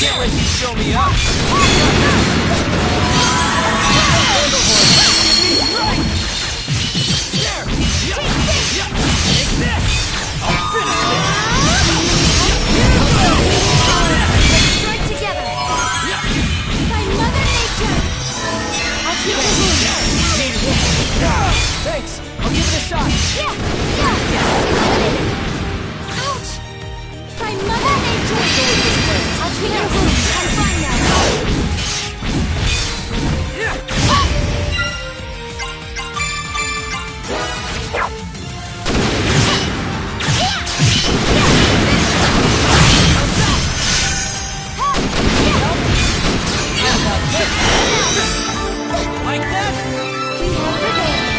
Can't let you show me up. Take this. I'll finish this. Strike together. By Mother Nature. I'll keep it moving. Thanks. I'll give it a shot. Eliminated. Ouch. By Mother Nature. I'll treat your wounds. I'm fine now. Like that? We have prevailed.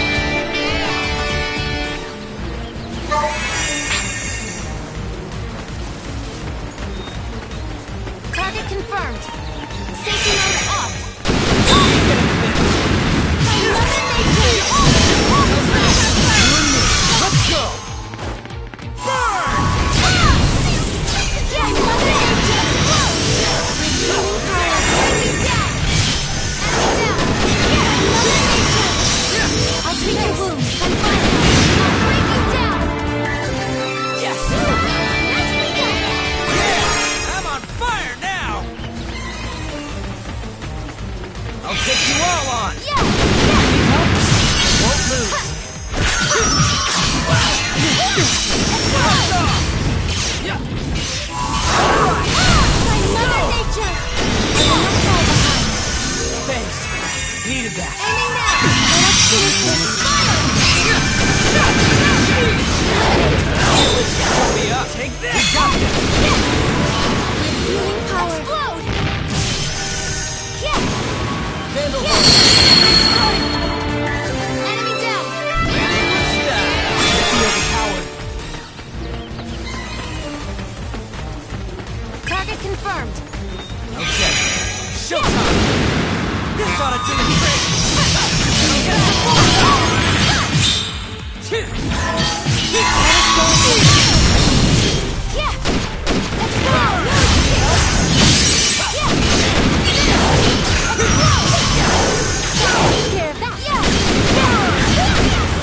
Target confirmed. Safety mode off. Let's go. I'll treat your wounds. I'm fine now. I'll break you down. Yes. Nicely done. Yeah, I'm on fire now. I'll take you all on. Won't lose. Yeah. By Mother Nature. I will not fall behind. Thanks. Needed that. Aiming now. Let's finish this. Fire. Show me up. Take this. We got this. Healing power. Explode. Handle Exploding. Enemy down. landing with style. Feel the power. Target confirmed. Okay. Showtime. This ought to do the trick. Yeah. Let's go. Take care of that. Enemy down.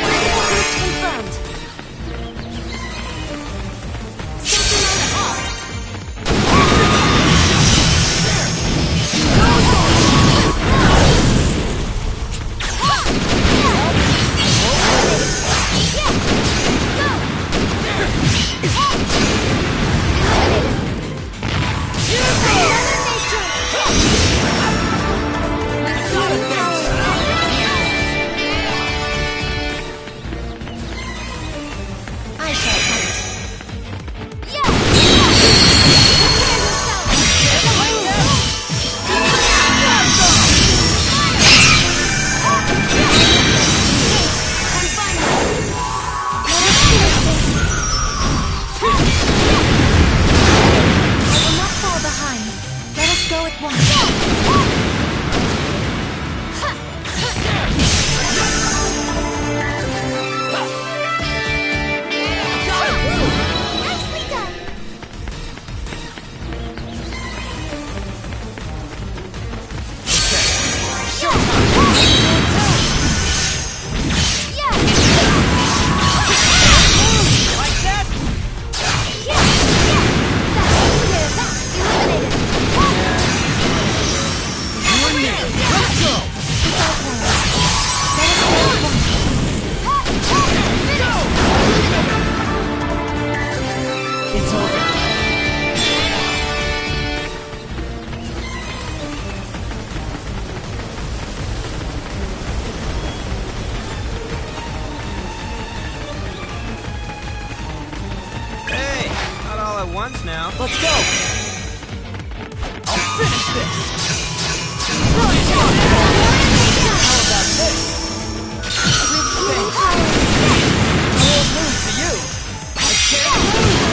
Critical boost confirmed. Safety mode off. I shall fight. Let us go at once. Nicely done. Like that? You and me. Let's go. It's over. Hey, not all at once now. Let's go. I'll finish this. How about this? Old news to you. I can't lose.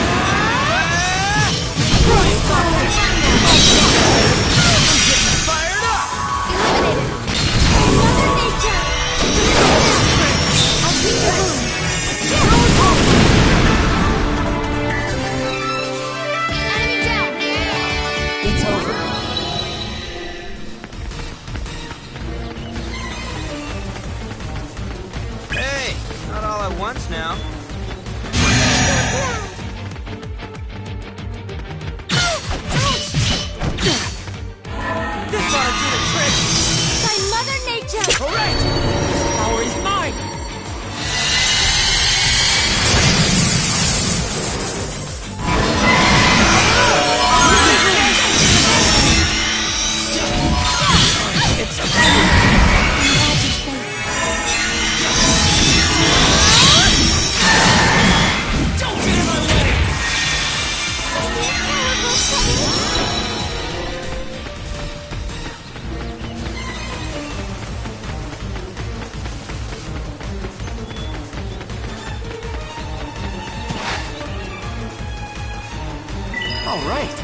I'm getting fired up. Eliminated. Mother Nature. now. This ought to do the trick! By Mother Nature! Correct! This power is mine! It's a Don't get in my way! All right.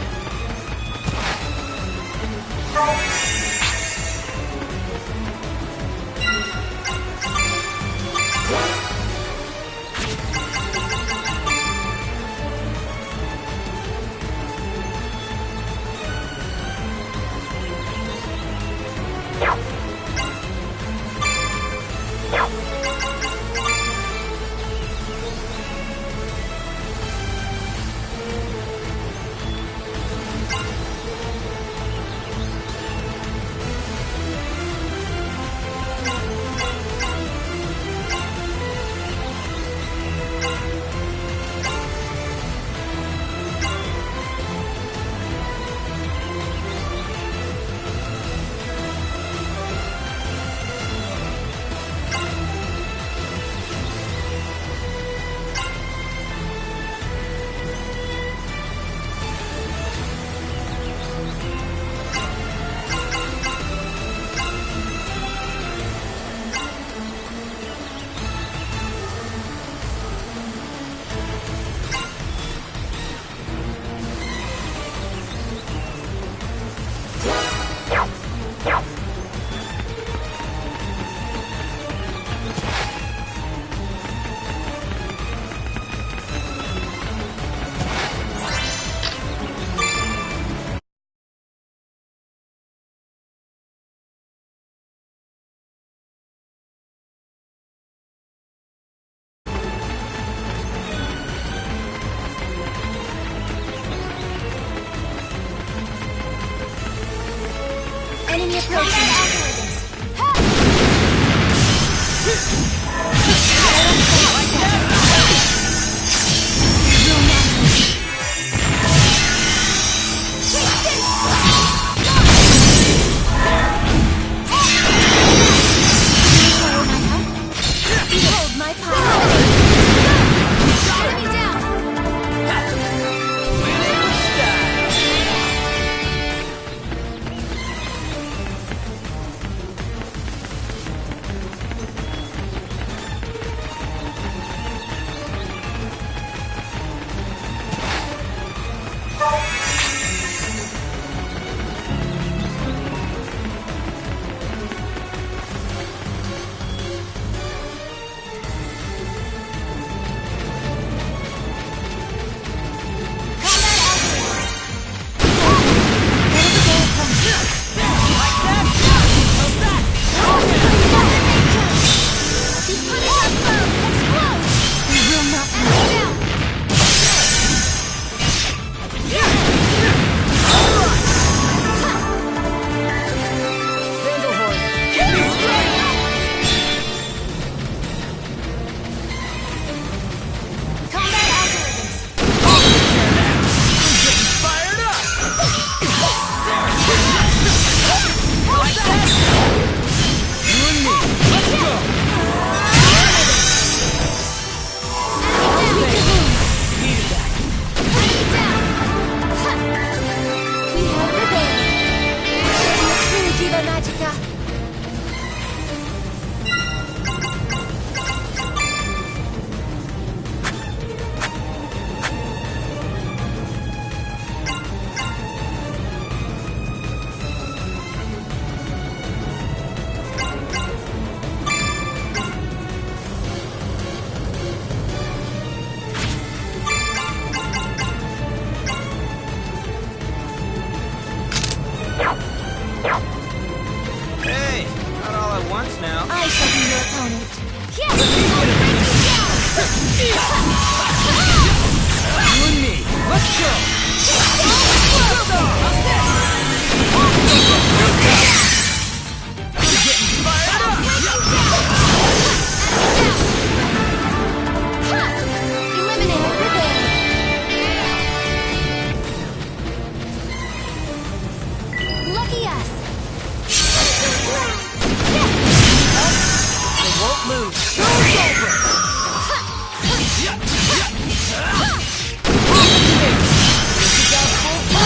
Enemy approaching. Behold my power. Enemy down. Winning style! Hey, not all at once now. I shall be your opponent. Yes! You and me. Let's go. Blast off. How's this? I'm getting fired up. Eliminate Refrain. Lucky us. They won't lose. Show's over.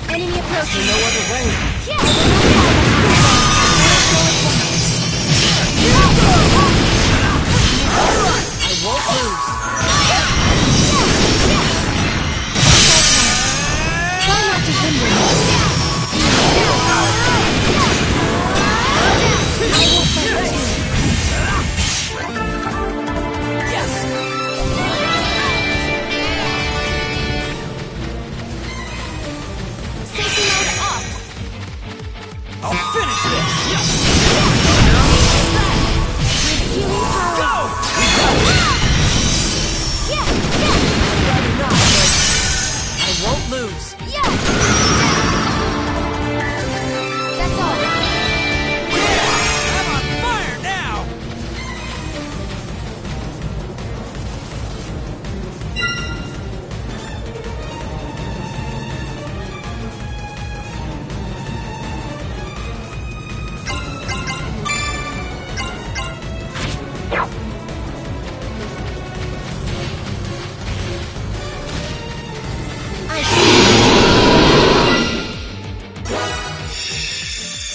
Enemy approaching. No other way. I won't lose. Try not to hinder me. Yes. Safety mode off. I'll finish this. Yes. With healing power. Go. We got it. Yeah. Rather not, but I won't lose. Yeah. That's all. Yeah. I'm on fire now.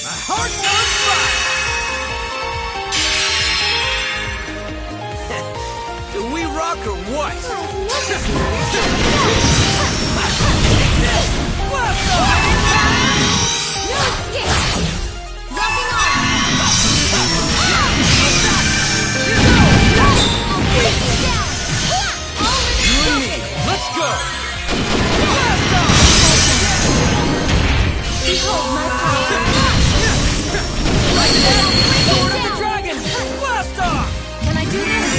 My heart's on fire. Do we rock or what? Blast off! No escape. Rocking on. I'll break you down. All in You and me. broken. Let's go. Blast off! Behold my power. Like that. Sword of the down. dragon. Blast off! Can I do this?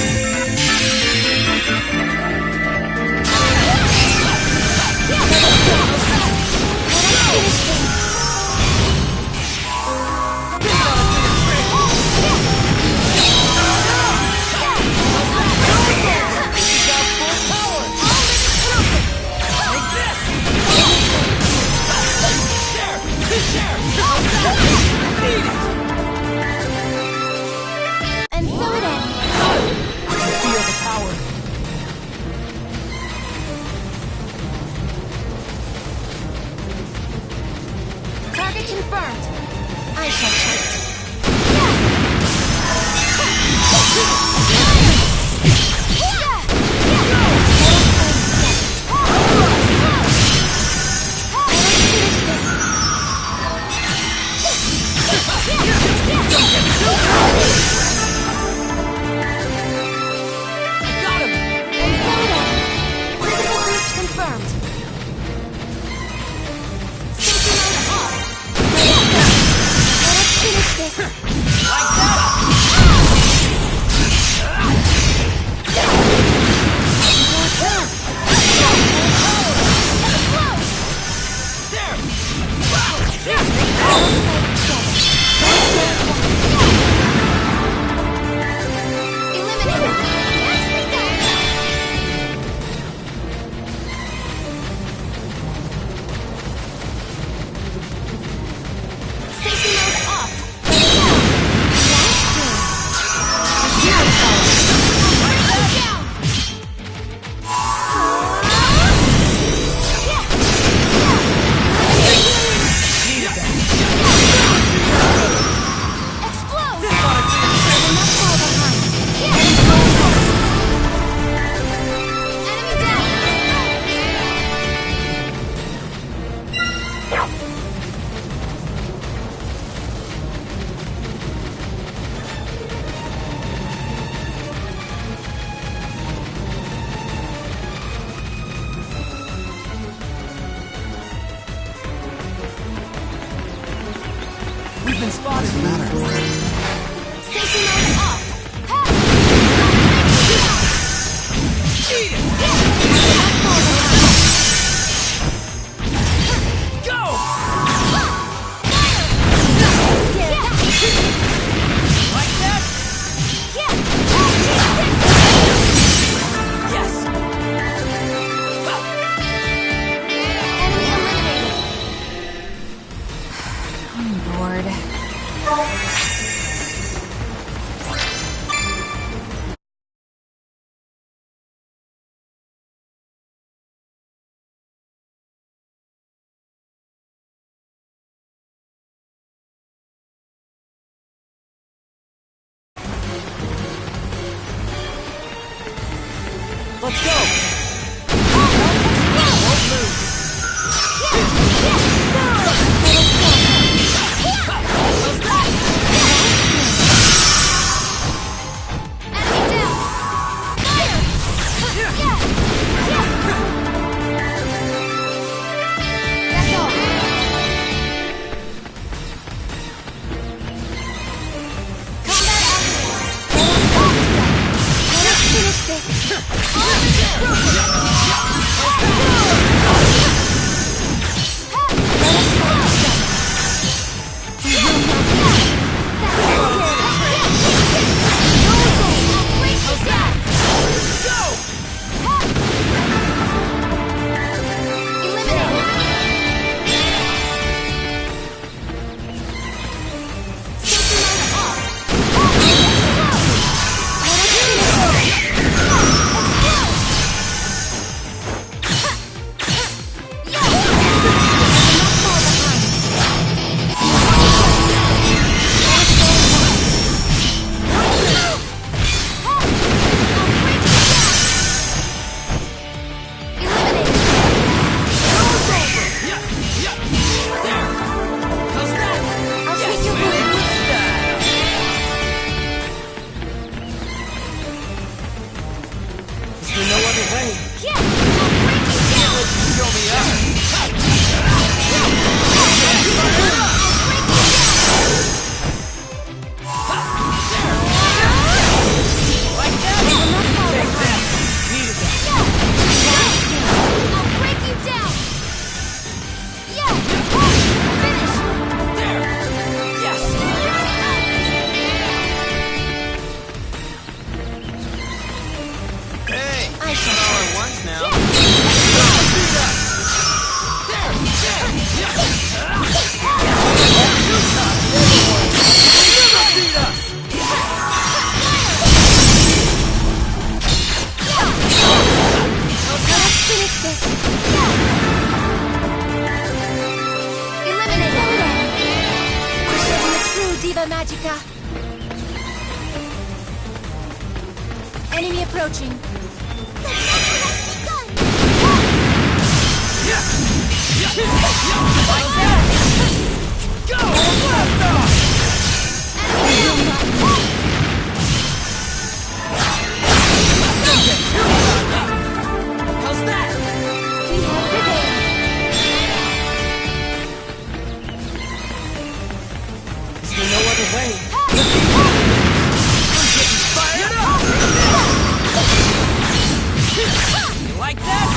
Let's go! Won't lose! Magica. Enemy approaching. The battle has begun. Go! Blast off! How's that? We have prevailed. Is there no other way? I'm getting fired up! You like that?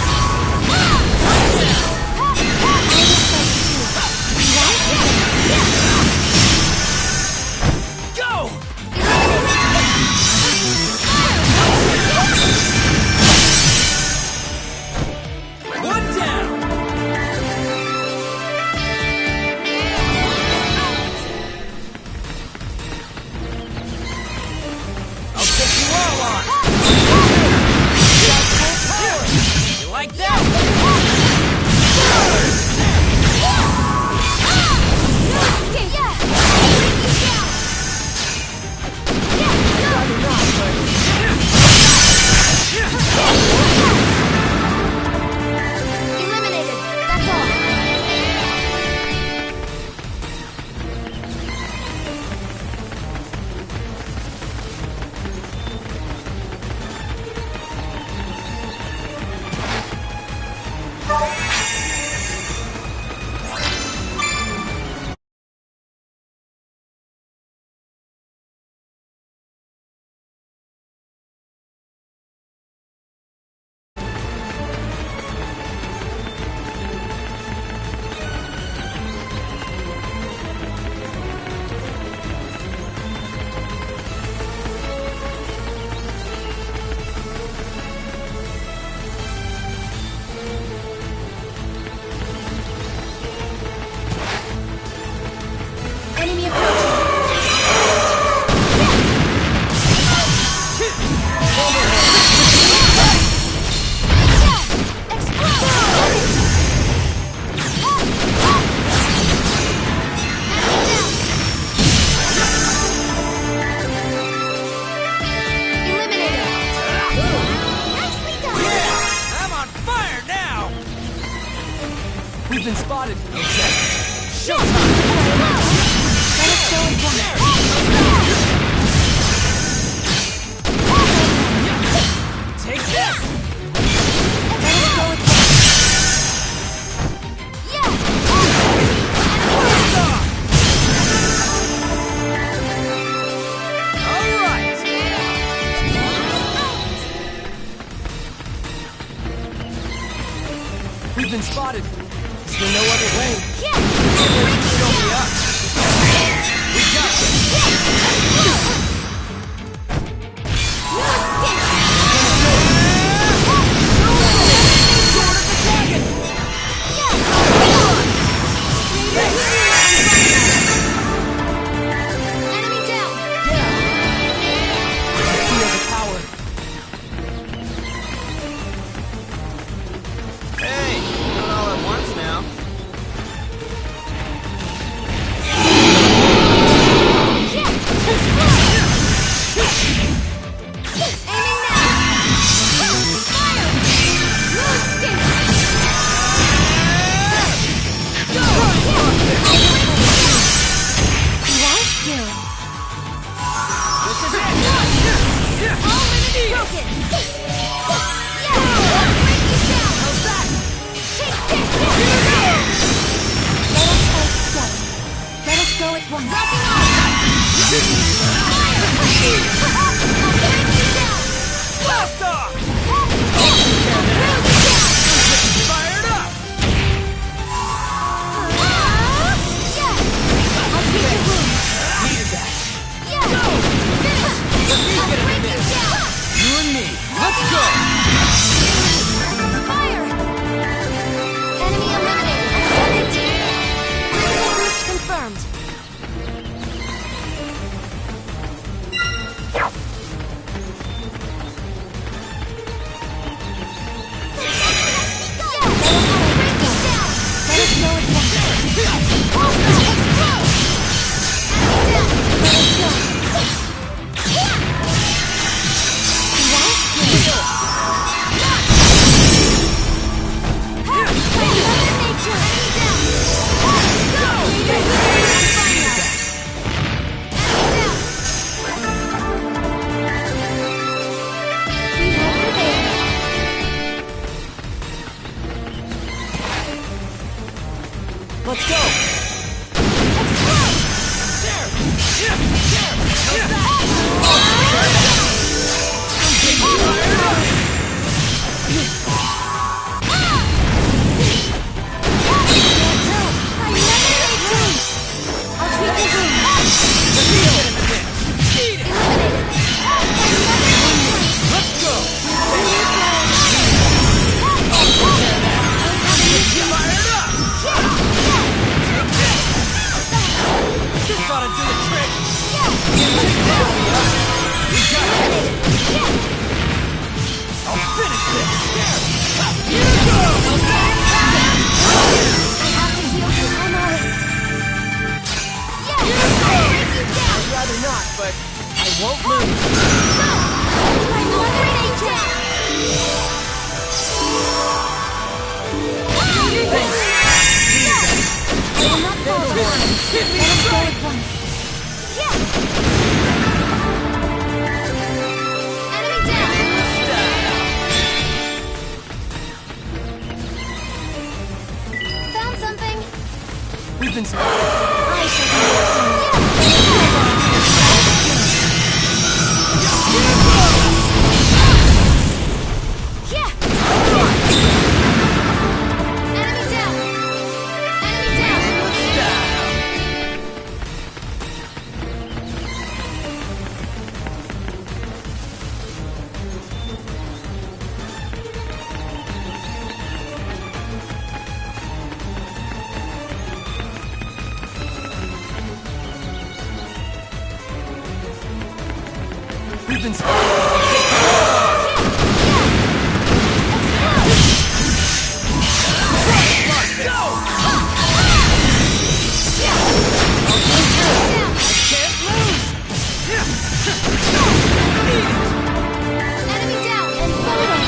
We've been spotted. Okay. Showtime! Let us go and come there. Take this! Let us go and come. Yeah! Alright! We've been spotted. Is there no other way? Yeah! Show me up! We got this! Enemy down! Yeah! Feel the power. Hey, not all at once now. Aiming now! Fire! No escape! Right here. This is it! All enemies broken! Yeah! I'll break you down! How's that? Take this! Let us go at once. Rocking on! Fire! I'll break you down! Blast off! I'll drill you down! Fired up! Yeah! I'll treat your wounds. Needed that. Yeah! Finish! I'll break you down! You and me. Let's go! Fire! Enemy eliminated. Critical boost confirmed. Let's go! Let's go! Fired up! This ought to do the trick! We got it! I'll finish this! Here we go! I'd rather not, but I won't lose. Hit me straight! Enemy down! Found something! We've been spotted. I shall be Enemy down! Enemy down! We've been spotted. Enemy down and follow.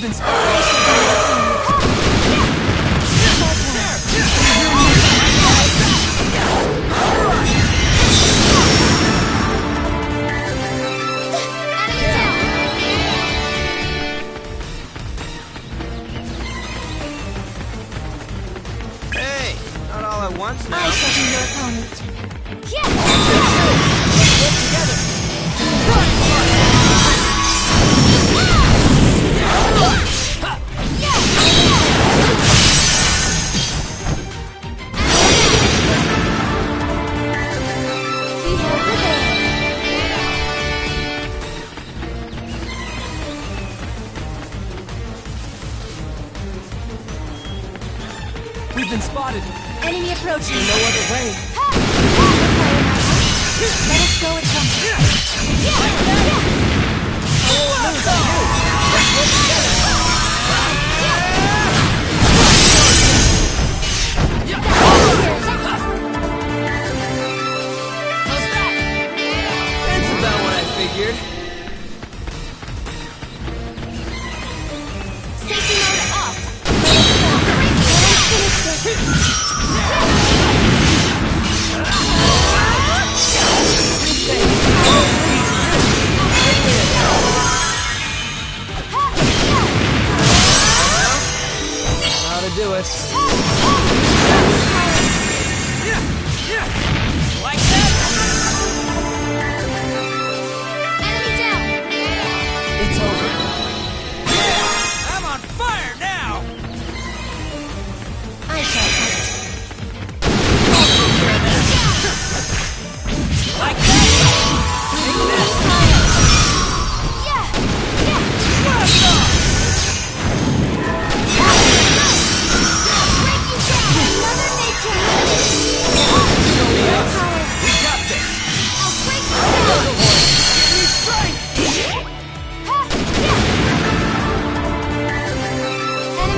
been spotted. Hey, not all at once now. I shall be your opponent. Let's work together. We've been spotted. Enemy approaching. No other way. Let us go at once. How's that? That's about what I figured. Safety mode off. Let us finish this. How to do it. Like that? Enemy down. It's over. Yeah! I'm on fire now! I shall fight. Like that? Take this! Yeah. Blast off! Another nature. We got this! I'll break you down. Give me strength! Enemy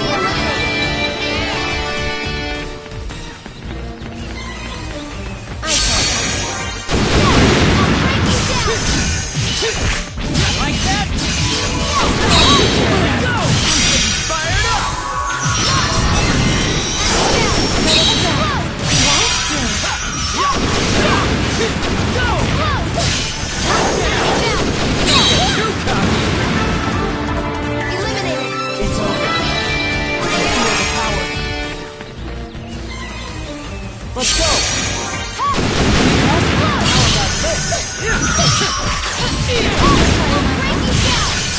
eliminated. I shall fight. I'll break you down. Like that? Go! Fired up! Go! Too cocky! Eliminated. It's over. I can feel the power. Let's go! How about this?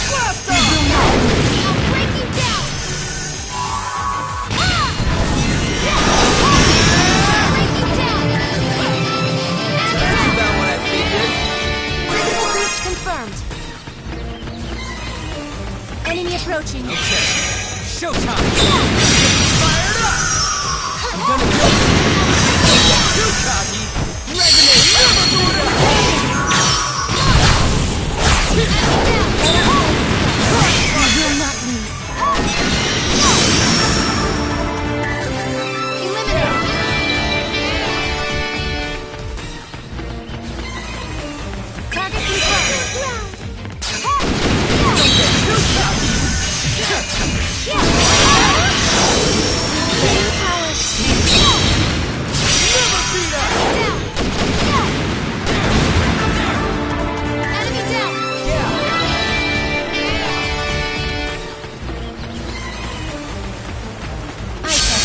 Blast off! That's about what I figured. Confirmed. Enemy approaching. Okay. Showtime! Fired up! I'm gonna go! Too cocky! Resonate! Never boot up! You will not lose. Eliminated. Target confirmed. Too cocky! Never beat up! Enemy down. Yeah! I shall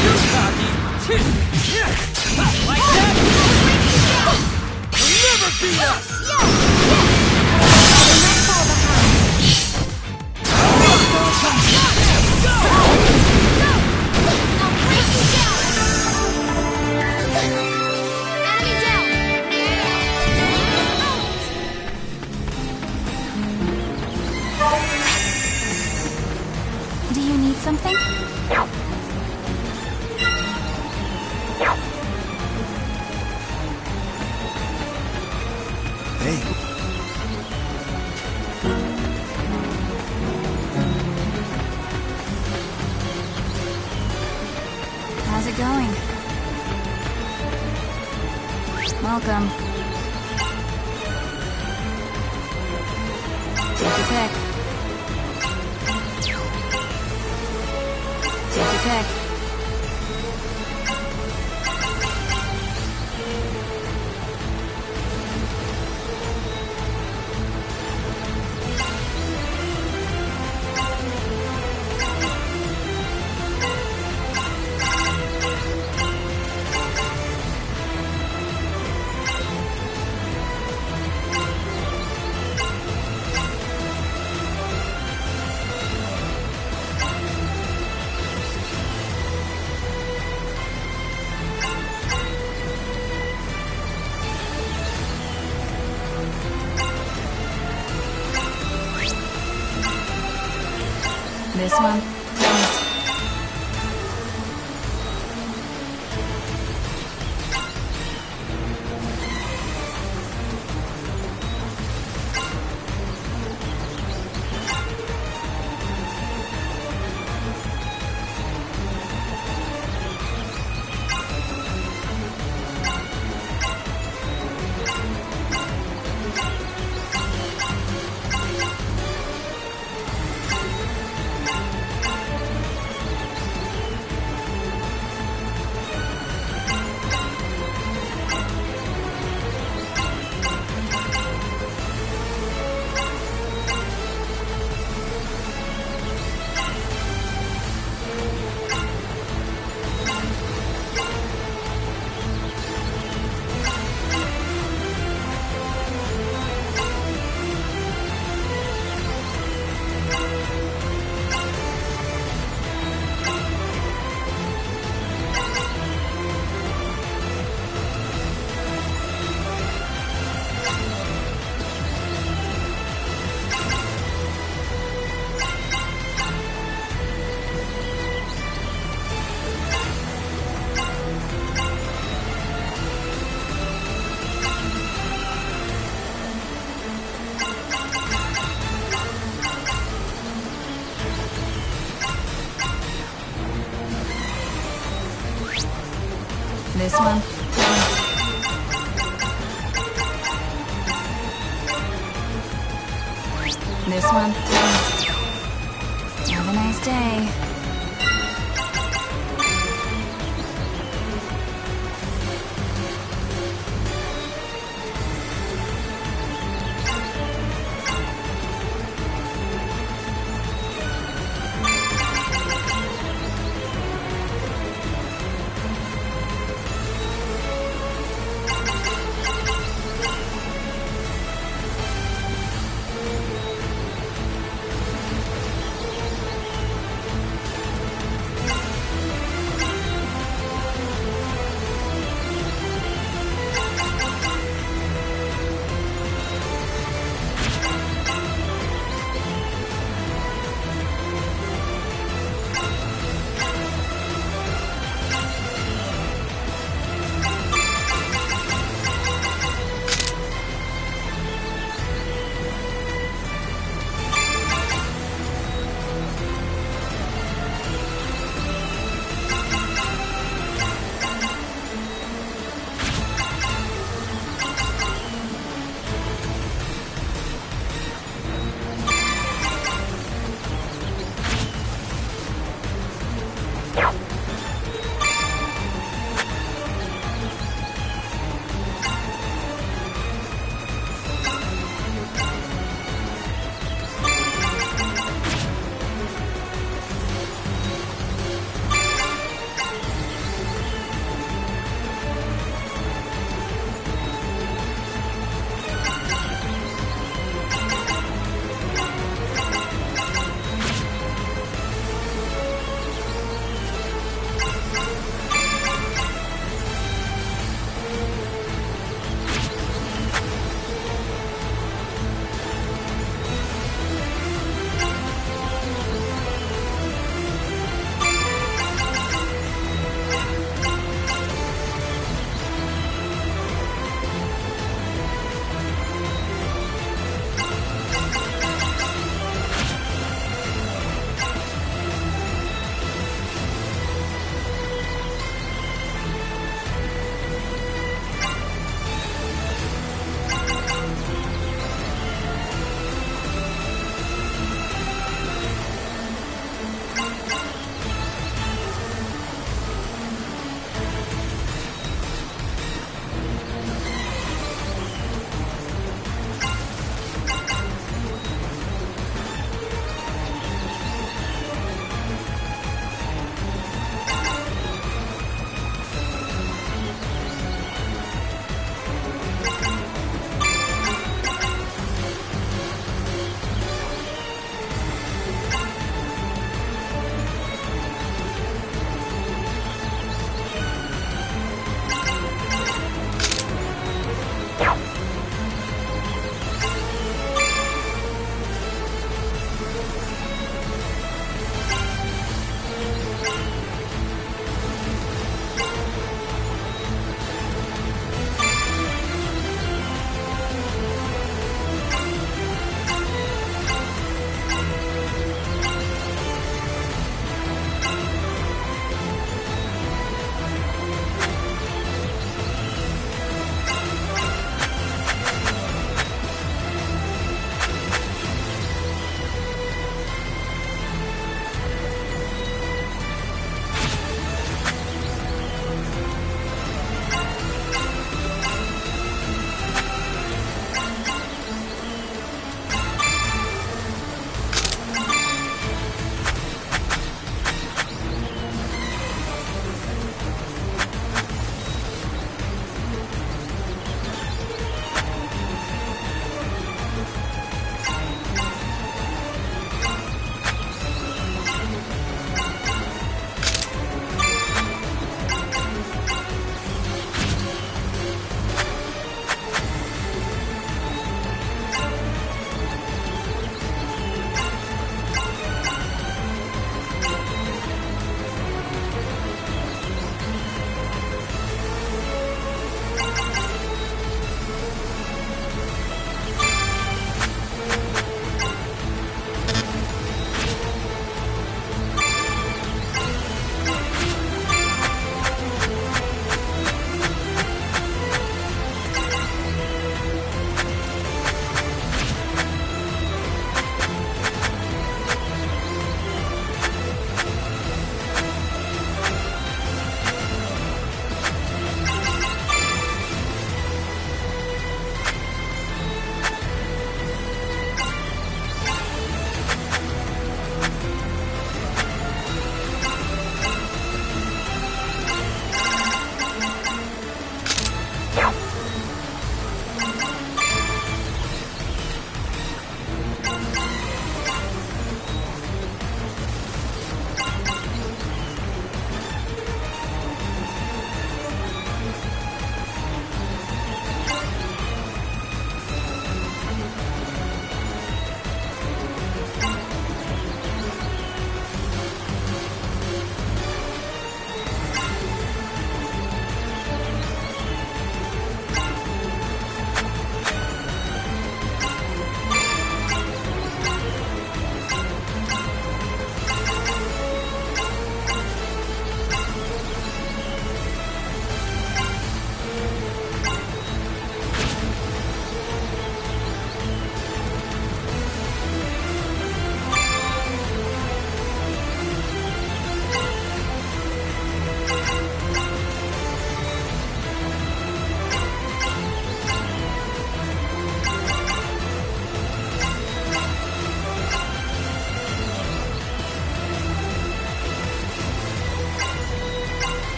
Too cocky! Like that? You'll never beat us! Do you need something? Hey. How's it going? Welcome. Take your pick. pick. This one, please. This one, please. This one, please. Have a nice day.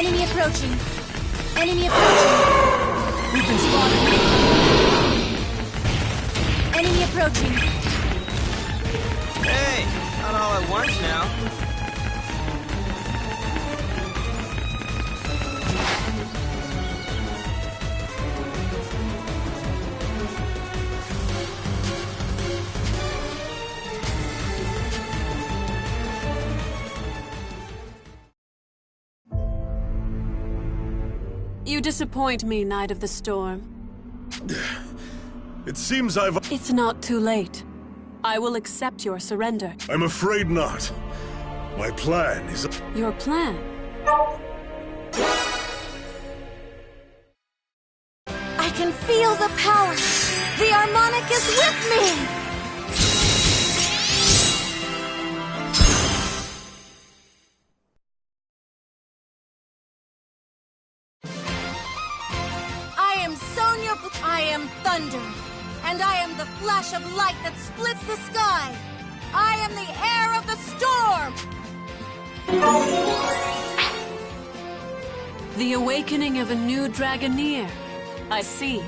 Enemy approaching. Enemy approaching. We've been spotted. Enemy approaching. Hey, not all at once now. You disappoint me, Knight of the Storm. It seems It's not too late. I will accept your surrender. I'm afraid not. My plan is... Your plan? I can feel the power. The harmonic is with me. I am thunder, and I am the flash of light that splits the sky. I am the heir of the storm. The awakening of a new Dragoneer. I see.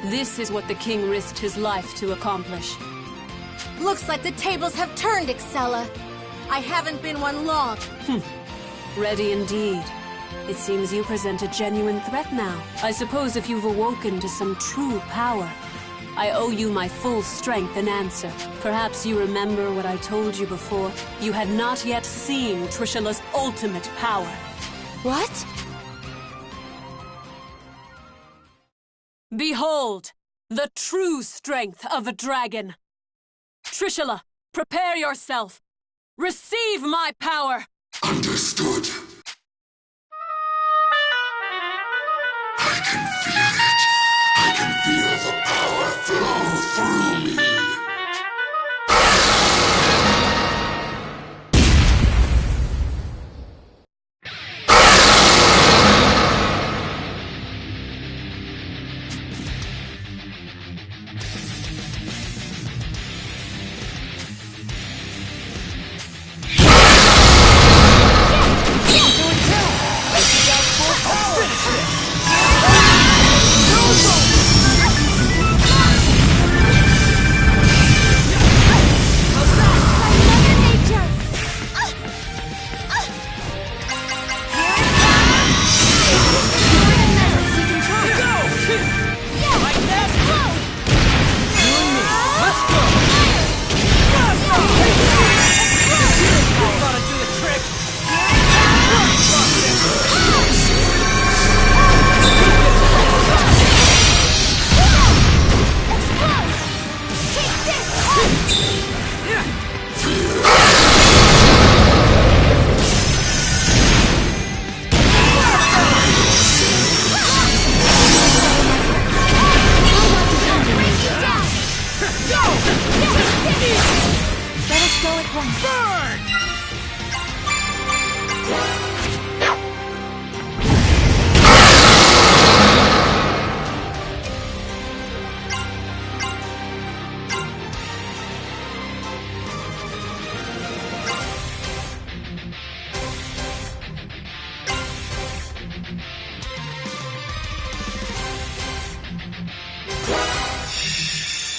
This is what the king risked his life to accomplish. Looks like the tables have turned, Excella. I haven't been one long. Ready indeed. It seems you present a genuine threat now. I suppose if you've awoken to some true power, I owe you my full strength and answer. Perhaps you remember what I told you before. You had not yet seen Trishula's ultimate power. What? Behold, the true strength of a dragon. Trishula, prepare yourself. Receive my power. Understood. I can feel it. I can feel the power flow through me.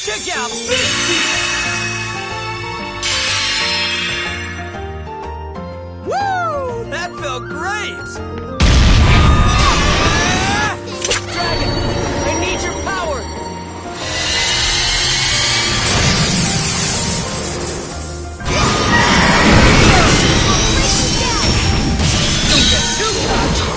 Check out this! Woo! That felt great! Dragon! I need your power! Don't get too cocky!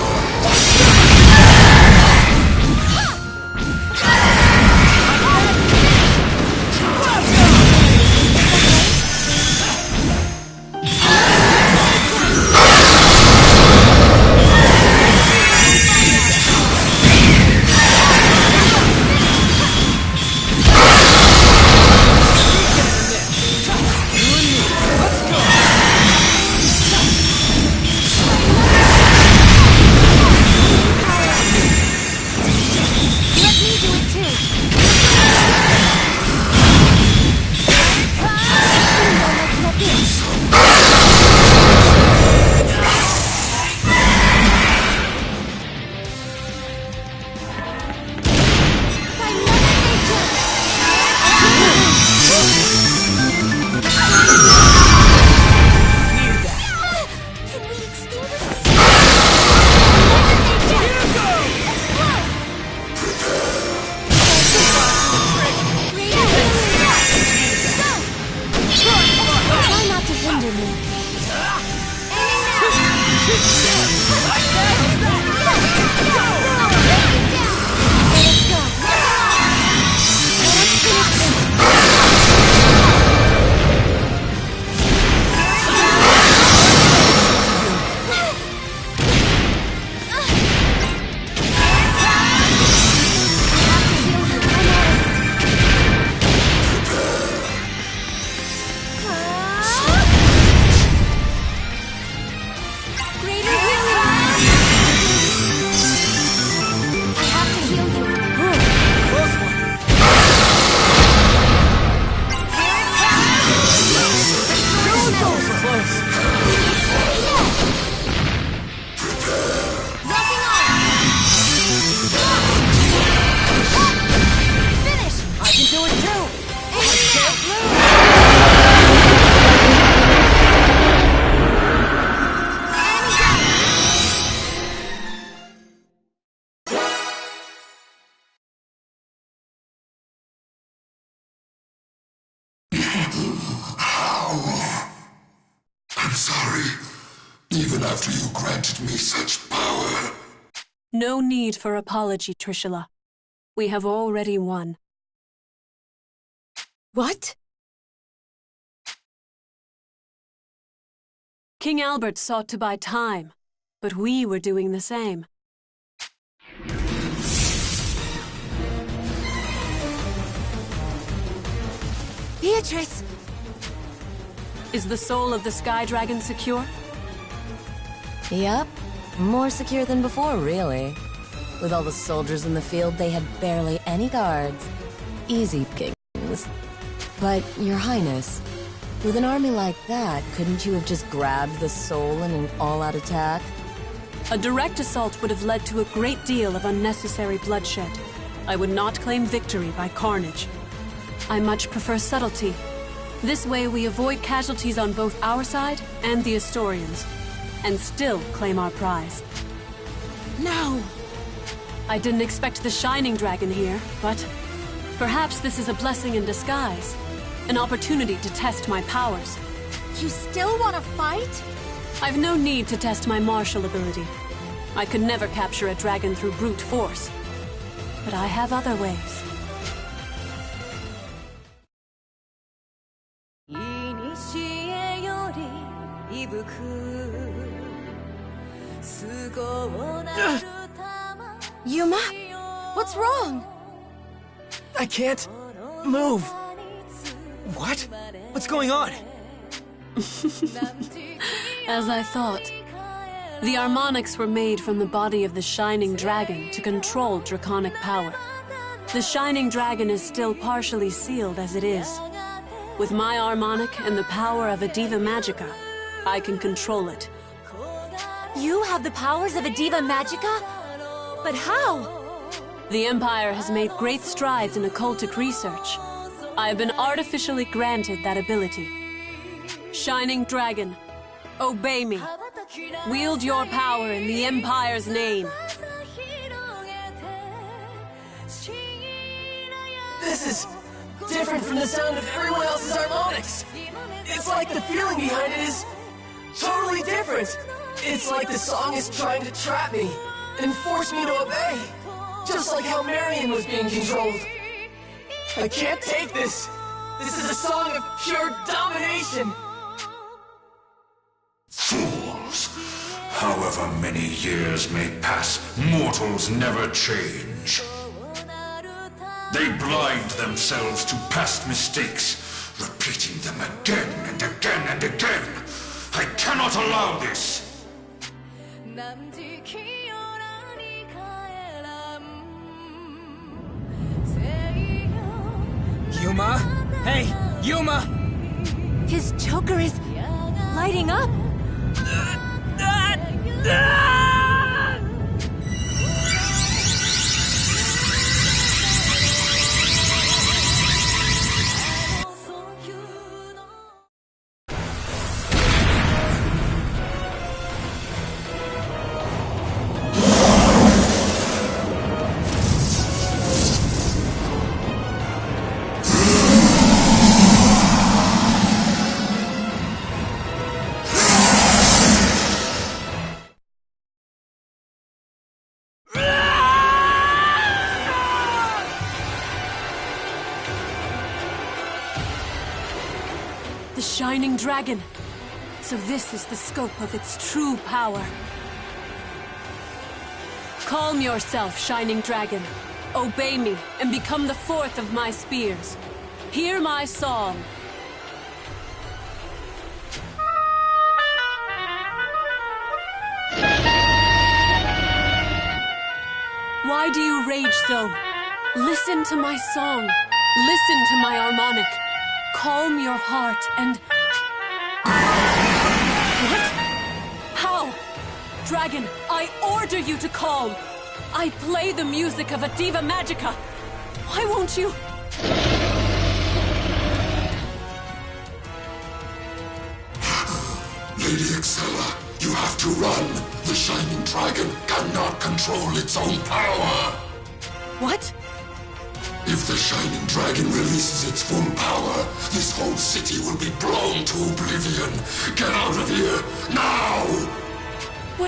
even after you granted me such power. No need for apology, Trishula. We have already won. What? King Albert sought to buy time, but we were doing the same. Beatrice! Is the soul of the Sky Dragon secure? Yep. More secure than before, really. With all the soldiers in the field, they had barely any guards. Easy pickings. But, Your Highness, with an army like that, couldn't you have just grabbed the soul in an all-out attack? A direct assault would have led to a great deal of unnecessary bloodshed. I would not claim victory by carnage. I much prefer subtlety. This way we avoid casualties on both our side and the Astorians, and still claim our prize. No! I didn't expect the Shining Dragon here, but perhaps this is a blessing in disguise. An opportunity to test my powers. You still want to fight? I've no need to test my martial ability. I could never capture a dragon through brute force. But I have other ways. Yuma? What's wrong? I can't move. What? What's going on? As I thought. The harmonics were made from the body of the Shining Dragon to control draconic power. The Shining Dragon is still partially sealed as it is. With my harmonic and the power of a Diva Magica, I can control it. You have the powers of a Diva Magica? But how? The Empire has made great strides in occultic research. I have been artificially granted that ability. Shining Dragon, obey me. Wield your power in the Empire's name. This is different from the sound of everyone else's harmonics. It's like the feeling behind it is totally different. It's like the song is trying to trap me and force me to obey. Just like how Marion was being controlled. I can't take this. This is a song of pure domination. Fools! However many years may pass, mortals never change. They blind themselves to past mistakes, repeating them again and again and again. I cannot allow this! Yuma? Hey, Yuma! His choker is lighting up. The Shining Dragon. So this is the scope of its true power. Calm yourself, Shining Dragon. Obey me and become the fourth of my spears. Hear my song. Why do you rage so? Listen to my song. Listen to my harmonic. Calm your heart and... What? How? Dragon, I order you to calm. I play the music of a Diva Magica. Why won't you? Lady Excella, you have to run. The Shining Dragon cannot control its own power. What? If the Shining Dragon releases its full power, this whole city will be blown to oblivion. Get out of here, now!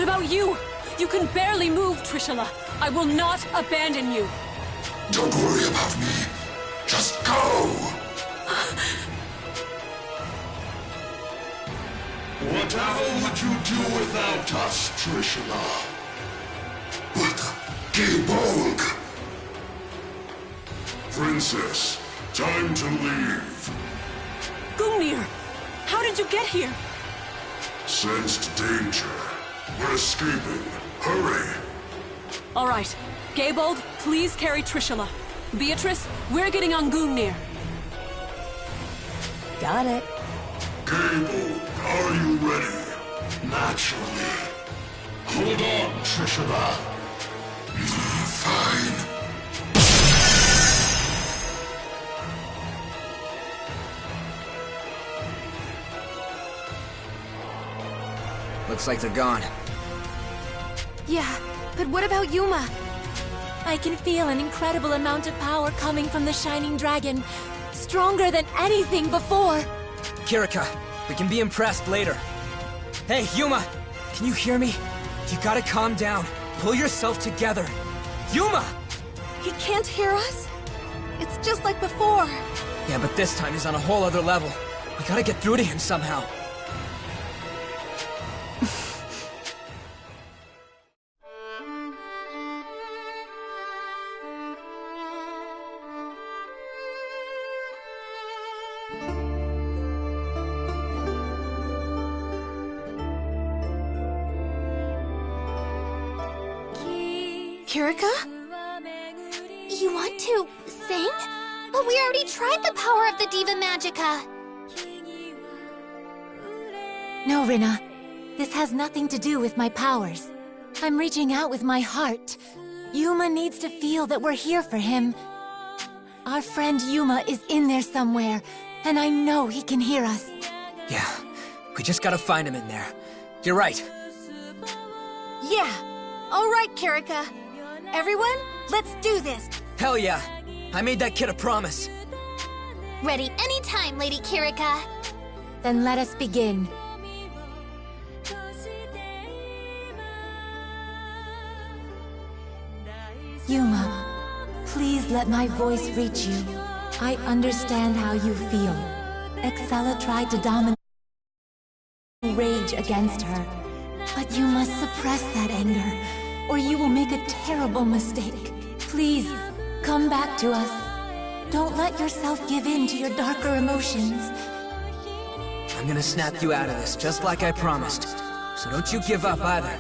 What about you? You can barely move, Trishula. I will not abandon you. Don't worry about me. Just go! Whatever would you do without us, Trishula? But, Gaybolg! Princess, time to leave. Gungnir, how did you get here? Sensed danger. We're escaping. Hurry! All right. Gaybold, please carry Trishula. Beatrice, we're getting on Gungnir. Got it. Gable, are you ready? Naturally. Hold on, Trishula. Fine. Looks like they're gone. Yeah, but what about Yuma? I can feel an incredible amount of power coming from the Shining Dragon. Stronger than anything before. Kirika, we can be impressed later. Hey, Yuma! Can you hear me? You gotta calm down. Pull yourself together. Yuma! He can't hear us? It's just like before. Yeah, but this time he's on a whole other level. We gotta get through to him somehow. Kirika? You want to sing? But we already tried the power of the Diva Magica. No, Rina. This has nothing to do with my powers. I'm reaching out with my heart. Yuma needs to feel that we're here for him. Our friend Yuma is in there somewhere, and I know he can hear us. Yeah, we just gotta find him in there. You're right. Yeah. All right, Kirika. Everyone, let's do this. Hell yeah. I made that kid a promise. Ready anytime, Lady Kirika. Then let us begin. Yuma, please let my voice reach you. I understand how you feel. Excella tried to dominate rage against her. But you must suppress that anger, or you will make a terrible mistake. Please, come back to us. Don't let yourself give in to your darker emotions. I'm gonna snap you out of this, just like I promised. So don't you give up either.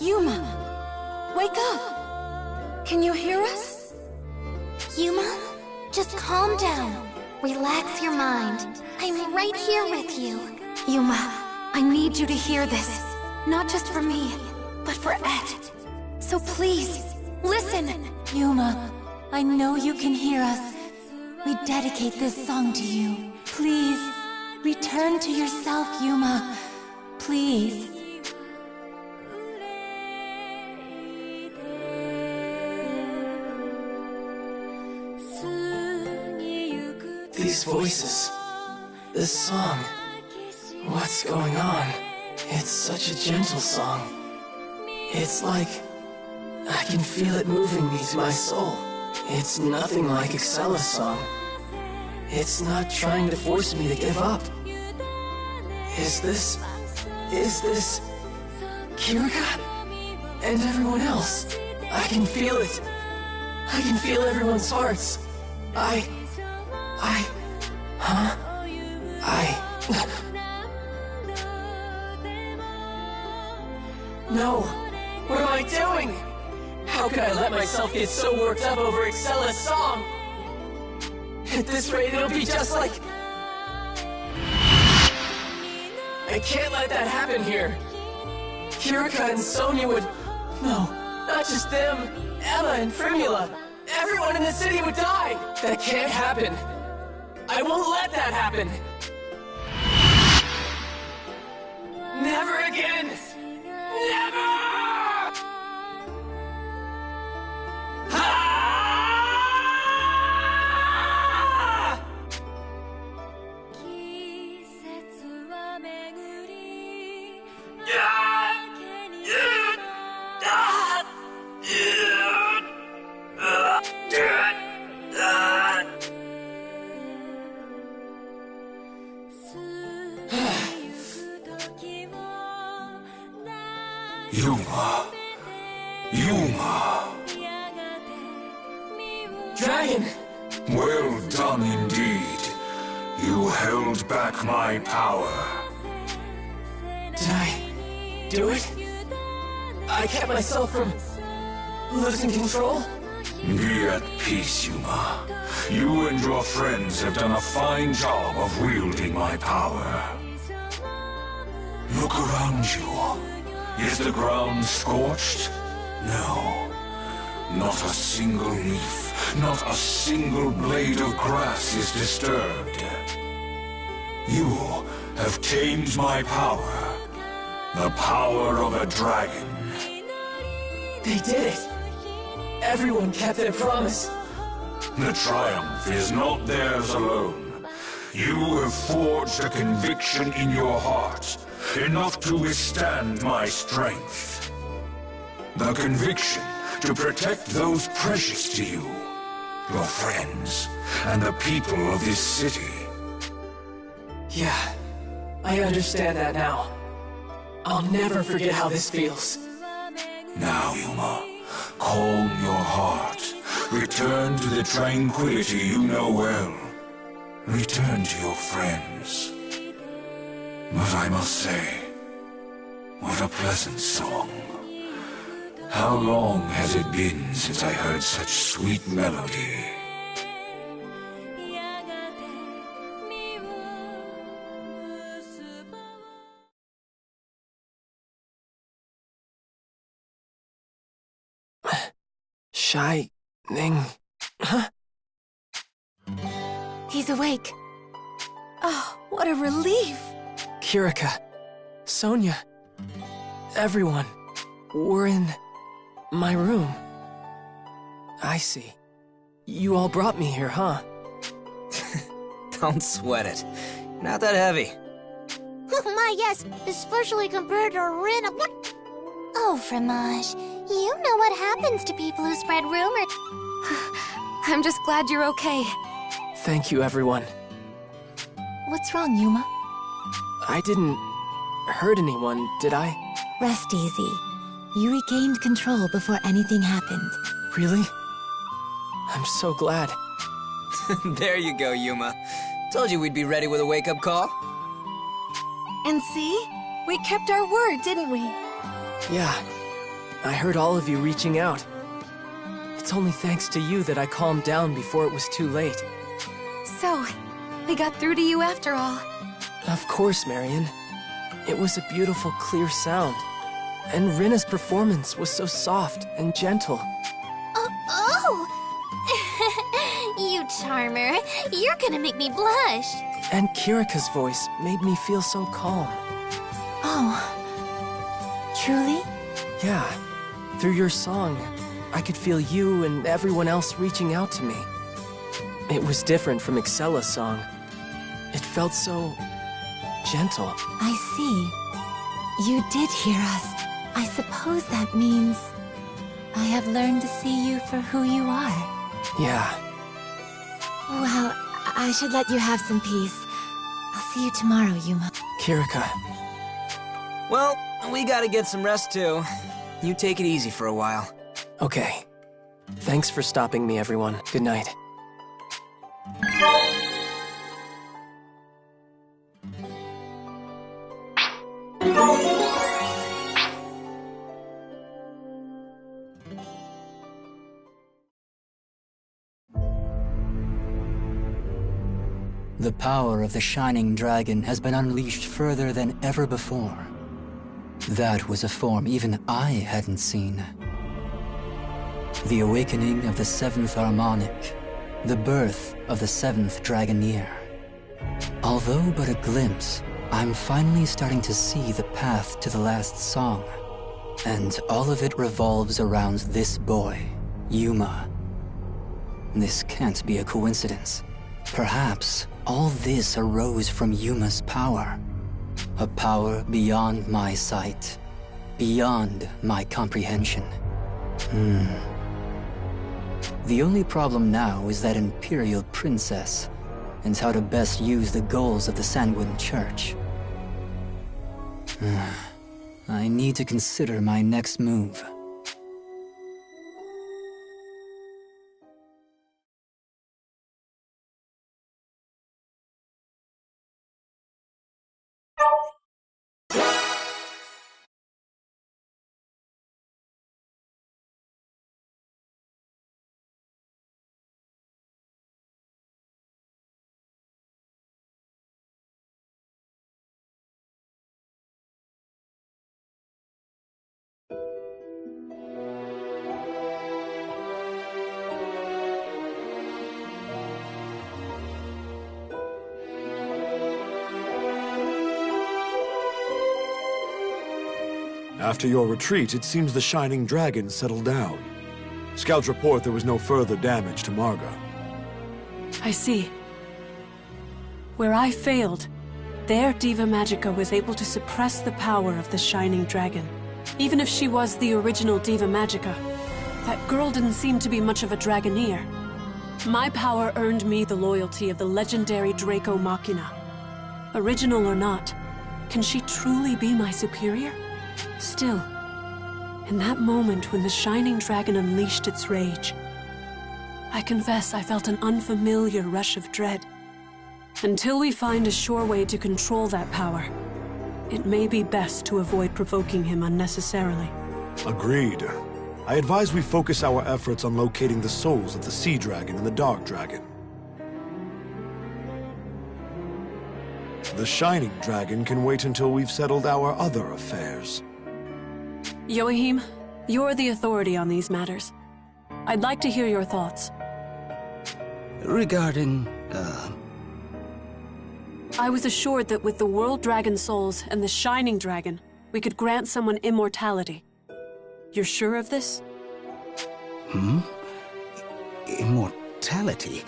Yuma, wake up! Can you hear us? Yuma, just calm down. Relax your mind. I'm right here with you. Yuma, I need you to hear this. Not just for me, but for Ed. So please, listen! Yuma, I know you can hear us. We dedicate this song to you. Please, return to yourself, Yuma. Please. These voices, this song, what's going on? It's such a gentle song. It's like I can feel it moving me to my soul. It's nothing like Excella's song. It's not trying to force me to give up. Is this Kirika? And everyone else? I can feel it. I can feel everyone's hearts. No! What am I doing? How could I let myself get so worked up over Excella's song? At this rate, it'll be just like... I can't let that happen here. Kirika and Sonia would... No, not just them. Emma and Primula. Everyone in the city would die. That can't happen. I won't let that happen. Never again! Never! Ah! Ah! Yuma. Yuma. Dragon! Well done indeed. You held back my power. Did I do it? I kept myself from losing control? Be at peace, Yuma. You and your friends have done a fine job of wielding my power. Look around you. Is the ground scorched? No. Not a single leaf, not a single blade of grass is disturbed. You have tamed my power. The power of a dragon. They did it! Everyone kept their promise. The triumph is not theirs alone. You have forged a conviction in your heart, enough to withstand my strength. The conviction to protect those precious to you, your friends, and the people of this city. Yeah, I understand that now. I'll never forget how this feels. Now, Yuma, calm your heart. Return to the tranquility you know well. Return to your friends. But I must say, what a pleasant song. How long has it been since I heard such sweet melody? Shining. Huh? He's awake. Oh, what a relief! Kirika, Sonia, everyone, we're in my room. I see. You all brought me here, huh? Don't sweat it. Not that heavy. Oh my, yes, especially compared to Rin. Oh, Fromage, you know what happens to people who spread rumors. I'm just glad you're okay. Thank you, everyone. What's wrong, Yuma? I didn't hurt anyone, did I? Rest easy. You regained control before anything happened. Really? I'm so glad. There you go, Yuma. Told you we'd be ready with a wake-up call. And see? We kept our word, didn't we? Yeah, I heard all of you reaching out. It's only thanks to you that I calmed down before it was too late. So, we got through to you after all. Of course, Marion. It was a beautiful, clear sound. And Rinna's performance was so soft and gentle. Oh! You charmer. You're gonna make me blush. And Kirika's voice made me feel so calm. Oh. Truly? Yeah. Through your song, I could feel you and everyone else reaching out to me. It was different from Excella's song. It felt so gentle. I see. You did hear us. I suppose that means I have learned to see you for who you are. Yeah. Well, I should let you have some peace. I'll see you tomorrow, Yuma. Kirika. Well, we gotta get some rest too. You take it easy for a while. Okay. Thanks for stopping me, everyone. Good night. The power of the Shining Dragon has been unleashed further than ever before. That was a form even I hadn't seen. The awakening of the 7th Harmonic, the birth of the 7th Dragoneer. Although but a glimpse, I'm finally starting to see the path to the last song. And all of it revolves around this boy, Yuma. This can't be a coincidence. Perhaps all this arose from Yuma's power. A power beyond my sight, beyond my comprehension. The only problem now is that Imperial Princess, and how to best use the goals of the Sanguine Church. I need to consider my next move. After your retreat, it seems the Shining Dragon settled down. Scouts report there was no further damage to Marga. I see. Where I failed, their Diva Magica was able to suppress the power of the Shining Dragon. Even if she was the original Diva Magica, that girl didn't seem to be much of a Dragoneer. My power earned me the loyalty of the legendary Draco Machina. Original or not, can she truly be my superior? Still, in that moment when the Shining Dragon unleashed its rage, I confess I felt an unfamiliar rush of dread. Until we find a sure way to control that power, it may be best to avoid provoking him unnecessarily. Agreed. I advise we focus our efforts on locating the souls of the Sea Dragon and the Dark Dragon. The Shining Dragon can wait until we've settled our other affairs. Yoahim, you're the authority on these matters. I'd like to hear your thoughts. Regarding, I was assured that with the World Dragon Souls and the Shining Dragon, we could grant someone immortality. You're sure of this? Immortality?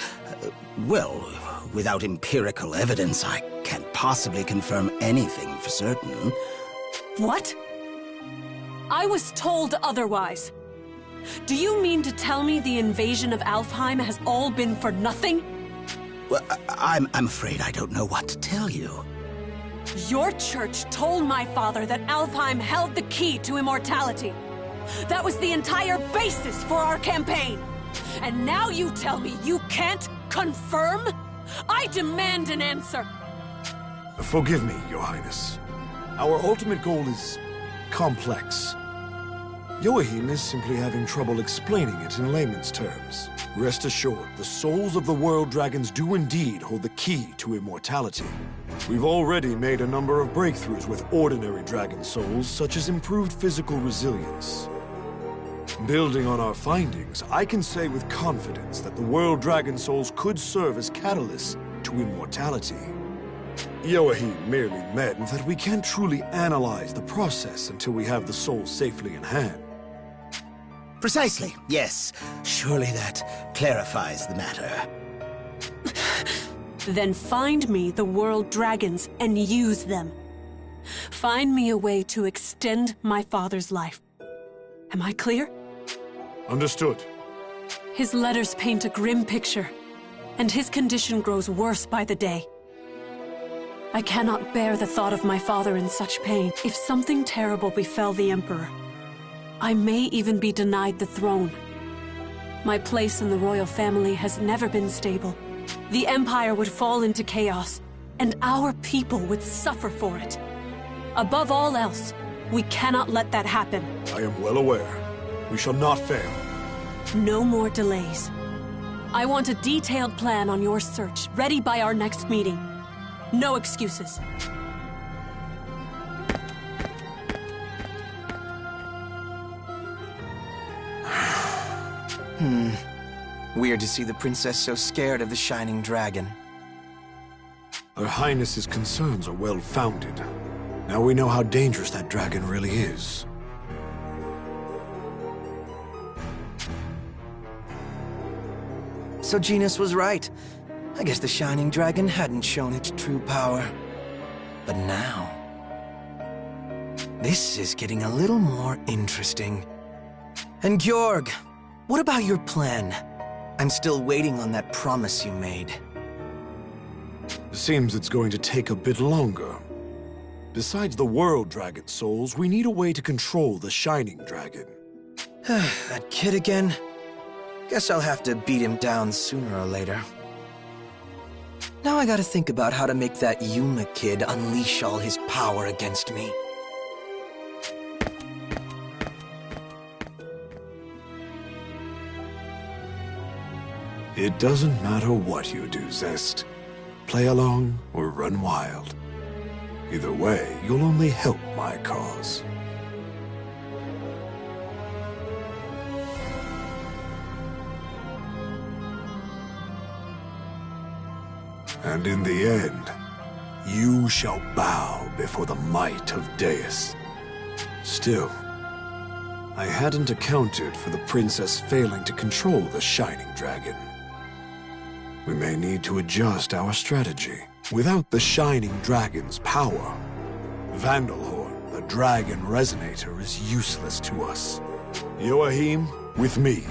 Well, without empirical evidence, I can't possibly confirm anything for certain. What? I was told otherwise. Do you mean to tell me the invasion of Alfheim has all been for nothing? Well, I'm afraid I don't know what to tell you. Your church told my father that Alfheim held the key to immortality. That was the entire basis for our campaign. And now you tell me you can't confirm? I demand an answer. Forgive me, Your Highness. Our ultimate goal is complex. Yoahim is simply having trouble explaining it in layman's terms. Rest assured, the souls of the World Dragons do indeed hold the key to immortality. We've already made a number of breakthroughs with ordinary dragon souls, such as improved physical resilience. Building on our findings, I can say with confidence that the World Dragon Souls could serve as catalysts to immortality. Yoahim merely meant that we can't truly analyze the process until we have the souls safely in hand. Precisely, yes. Surely that clarifies the matter. Then find me the World Dragons and use them. Find me a way to extend my father's life. Am I clear? Understood. His letters paint a grim picture, and his condition grows worse by the day. I cannot bear the thought of my father in such pain. If something terrible befell the Emperor, I may even be denied the throne. My place in the royal family has never been stable. The Empire would fall into chaos, and our people would suffer for it. Above all else, we cannot let that happen. I am well aware. We shall not fail. No more delays. I want a detailed plan on your search, ready by our next meeting. No excuses. Weird to see the princess so scared of the Shining Dragon. Her Highness's concerns are well-founded. Now we know how dangerous that dragon really is. So Genus was right. I guess the Shining Dragon hadn't shown its true power. But now... this is getting a little more interesting. And Georg, what about your plan? I'm still waiting on that promise you made. Seems it's going to take a bit longer. Besides the World Dragon souls, we need a way to control the Shining Dragon. That kid again? Guess I'll have to beat him down sooner or later. Now I gotta think about how to make that Yuma kid unleash all his power against me. It doesn't matter what you do, Zest. Play along or run wild. Either way, you'll only help my cause. And in the end, you shall bow before the might of Deus. Still, I hadn't accounted for the princess failing to control the Shining Dragon. We may need to adjust our strategy. Without the Shining Dragon's power, Vandalhorn, the Dragon Resonator, is useless to us. Joachim, with me.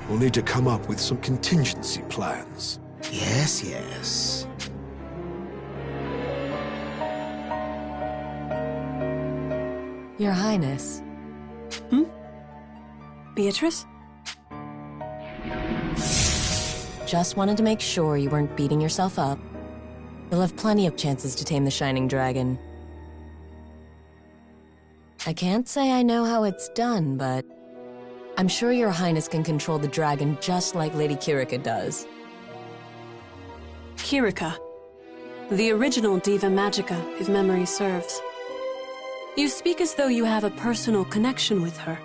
We'll need to come up with some contingency plans. Yes, yes. Your Highness. Beatrice? Just wanted to make sure you weren't beating yourself up. You'll have plenty of chances to tame the Shining Dragon. I can't say I know how it's done, but I'm sure Your Highness can control the dragon just like Lady Kirika does. Kirika. The original Diva Magica, if memory serves. You speak as though you have a personal connection with her.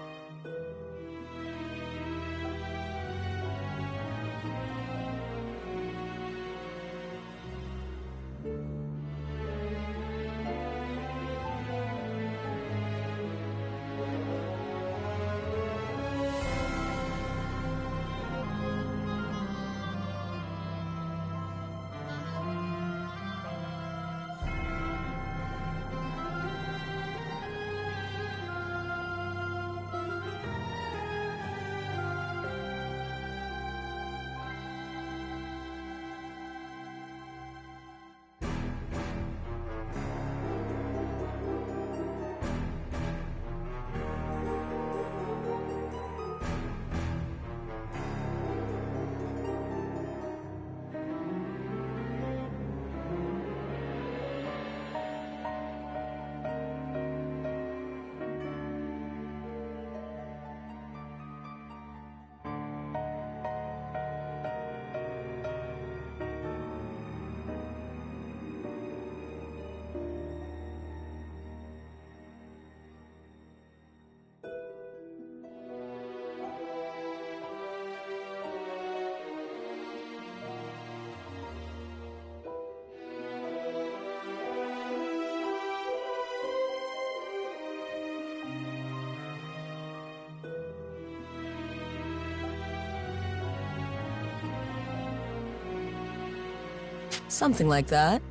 Something like that.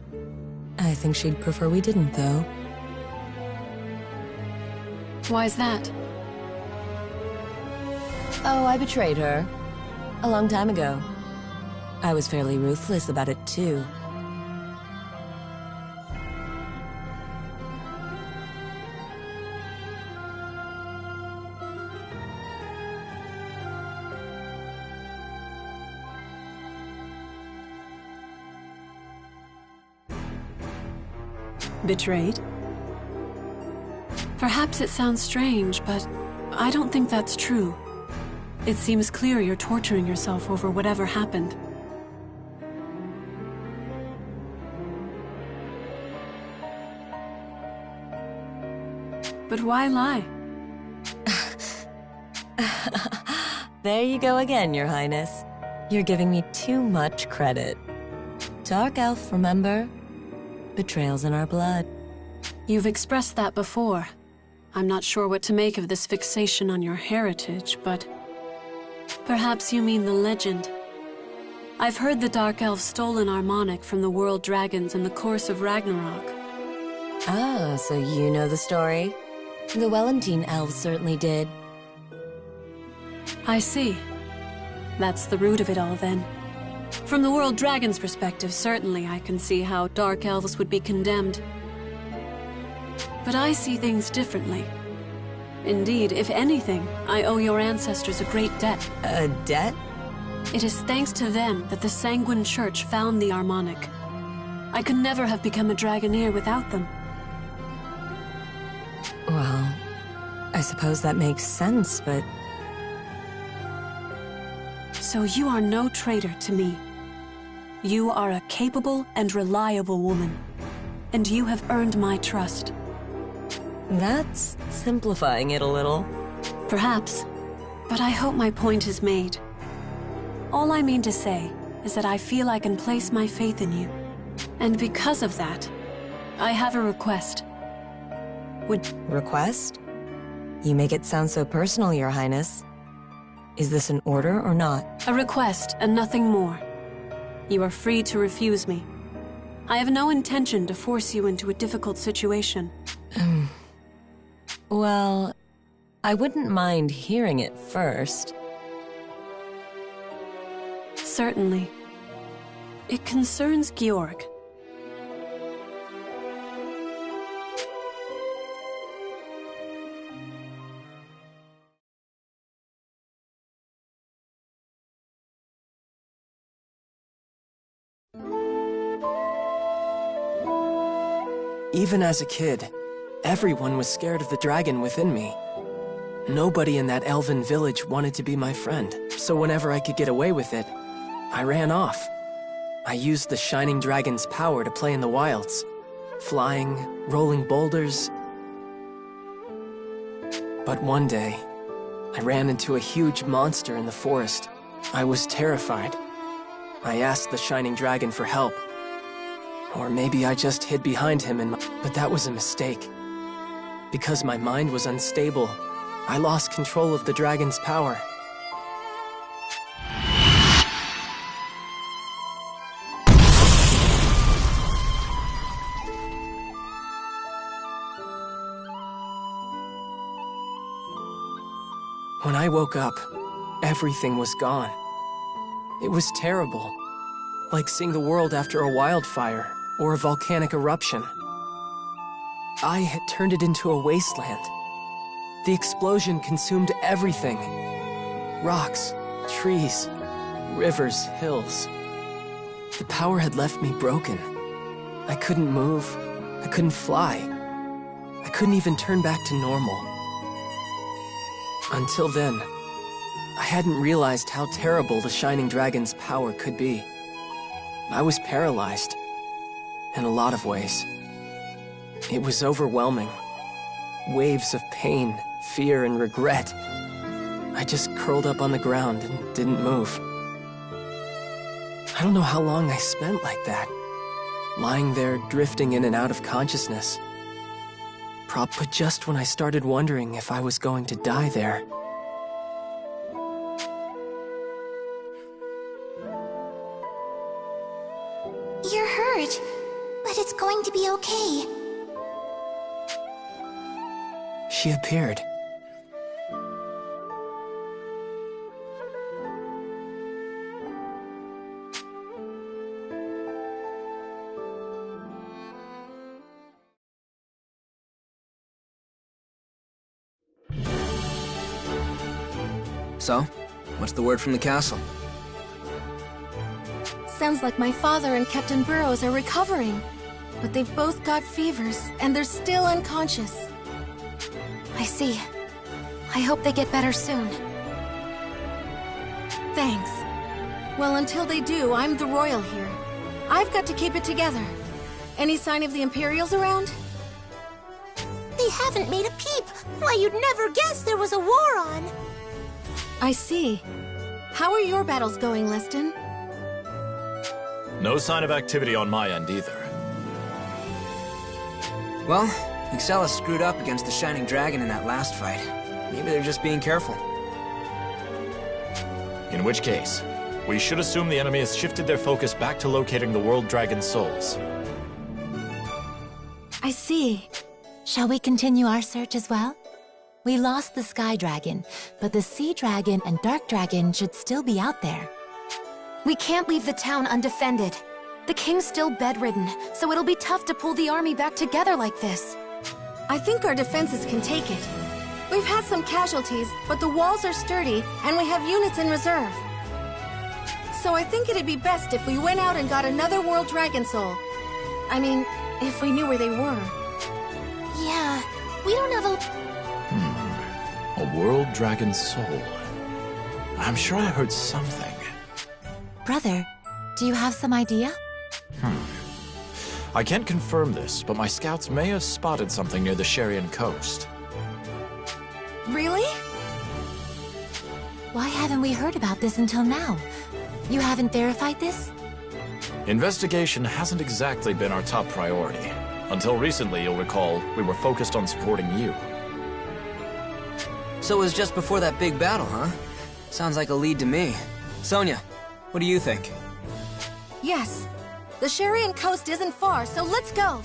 I think she'd prefer we didn't, though. Why's that? Oh, I betrayed her. A long time ago. I was fairly ruthless about it, too. Betrayed? Perhaps it sounds strange, but I don't think that's true. It seems clear you're torturing yourself over whatever happened. But why lie? There you go again, Your Highness. You're giving me too much credit. Dark Elf, remember? Betrayal's in our blood. You've expressed that before. I'm not sure what to make of this fixation on your heritage, but perhaps you mean the legend. I've heard the Dark Elves stole an harmonic from the World Dragons in the course of Ragnarok. Oh, so you know the story? The Wellentine Elves certainly did. I see. That's the root of it all, then. From the World Dragon's perspective, certainly I can see how Dark Elves would be condemned. But I see things differently. Indeed, if anything, I owe your ancestors a great debt. A debt? It is thanks to them that the Sanguine Church found the Harmonic. I could never have become a Dragoneer without them. Well, I suppose that makes sense, but... So you are no traitor to me. You are a capable and reliable woman, and you have earned my trust. That's simplifying it a little. Perhaps, but I hope my point is made. All I mean to say is that I feel I can place my faith in you. And because of that, I have a request. Request? You make it sound so personal, Your Highness. Is this an order or not? A request and nothing more. You are free to refuse me. I have no intention to force you into a difficult situation. Well, I wouldn't mind hearing it first. Certainly. It concerns Georg. Even as a kid, everyone was scared of the dragon within me. Nobody in that elven village wanted to be my friend, so whenever I could get away with it, I ran off. I used the Shining Dragon's power to play in the wilds, flying, rolling boulders. But one day, I ran into a huge monster in the forest. I was terrified. I asked the Shining Dragon for help. Or maybe I just hid behind him but that was a mistake. Because my mind was unstable, I lost control of the dragon's power. When I woke up, everything was gone. It was terrible, like seeing the world after a wildfire or a volcanic eruption. I had turned it into a wasteland. The explosion consumed everything. Rocks, trees, rivers, hills. The power had left me broken. I couldn't move. I couldn't fly. I couldn't even turn back to normal. Until then, I hadn't realized how terrible the Shining Dragon's power could be. I was paralyzed, in a lot of ways. It was overwhelming. Waves of pain, fear, and regret. I just curled up on the ground and didn't move. I don't know how long I spent like that, lying there drifting in and out of consciousness. But just when I started wondering if I was going to die there. You're hurt, but it's going to be okay. She appeared. So, what's the word from the castle? Sounds like my father and Captain Burrows are recovering. But they've both got fevers, and they're still unconscious. I see. I hope they get better soon. Thanks. Well, until they do, I'm the royal here. I've got to keep it together. Any sign of the Imperials around? They haven't made a peep. Why, you'd never guess there was a war on. I see. How are your battles going, Leston? No sign of activity on my end either. Well, Excella screwed up against the Shining Dragon in that last fight. Maybe they're just being careful. In which case, we should assume the enemy has shifted their focus back to locating the World Dragon's souls. I see. Shall we continue our search as well? We lost the Sky Dragon, but the Sea Dragon and Dark Dragon should still be out there. We can't leave the town undefended. The king's still bedridden, so it'll be tough to pull the army back together like this. I think our defenses can take it. We've had some casualties, but the walls are sturdy, and we have units in reserve. So I think it'd be best if we went out and got another World Dragon Soul. I mean, if we knew where they were. Yeah, we don't have A World Dragon Soul. I'm sure I heard something. Brother, do you have some idea? I can't confirm this, but my scouts may have spotted something near the Sharian coast. Really? Why haven't we heard about this until now? You haven't verified this? Investigation hasn't exactly been our top priority. Until recently, you'll recall, we were focused on supporting you. So it was just before that big battle, huh? Sounds like a lead to me. Sonia, what do you think? Yes. The Sharian coast isn't far, so let's go!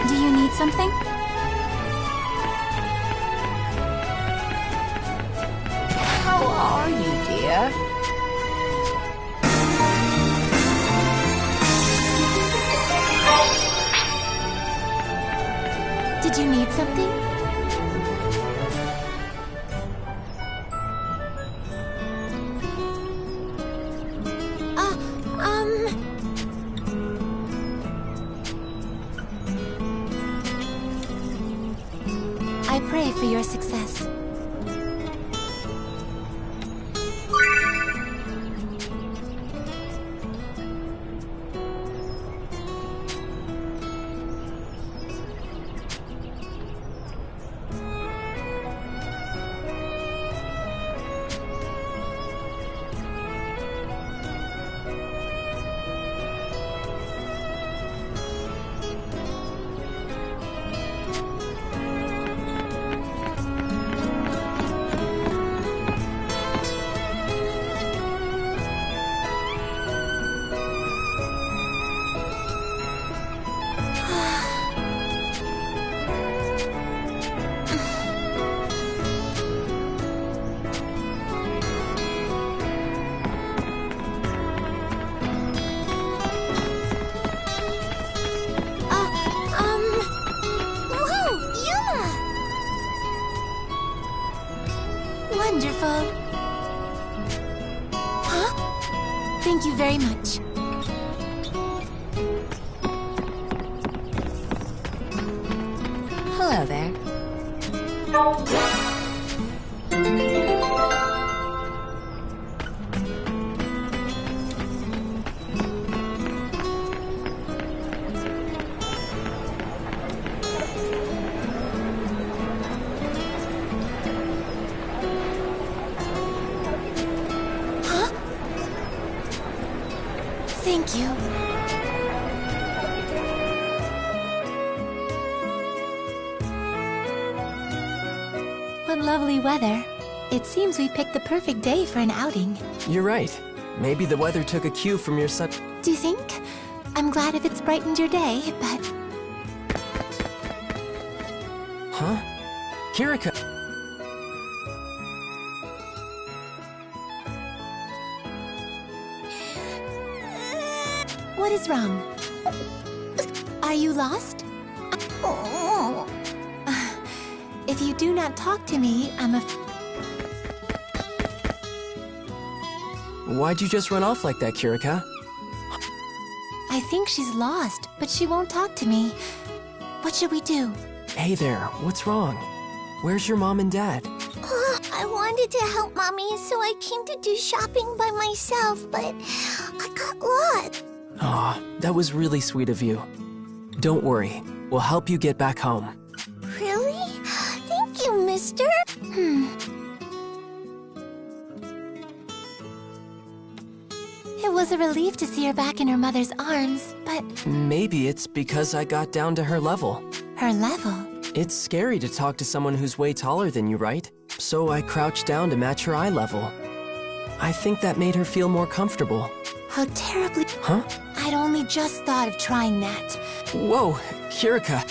Do you need something? How are you, dear? Did you need something? I pray for your success. Wonderful. Huh? Thank you very much. Thank you. What lovely weather. It seems we picked the perfect day for an outing. You're right. Maybe the weather took a cue from your son. Do you think? I'm glad if it's brightened your day, but... Huh? Kirika! What is wrong? Are you lost? If you do not talk to me, Why'd you just run off like that, Kirika? I think she's lost, but she won't talk to me. What should we do? Hey there, what's wrong? Where's your mom and dad? I wanted to help Mommy, so I came to do shopping by myself, but I got lost. Aw, that was really sweet of you. Don't worry, we'll help you get back home. Really? Thank you, mister. It was a relief to see her back in her mother's arms, but... Maybe it's because I got down to her level. Her level? It's scary to talk to someone who's way taller than you, right? So I crouched down to match her eye level. I think that made her feel more comfortable. How terribly... Huh? I'd only just thought of trying that. Whoa, Kirika.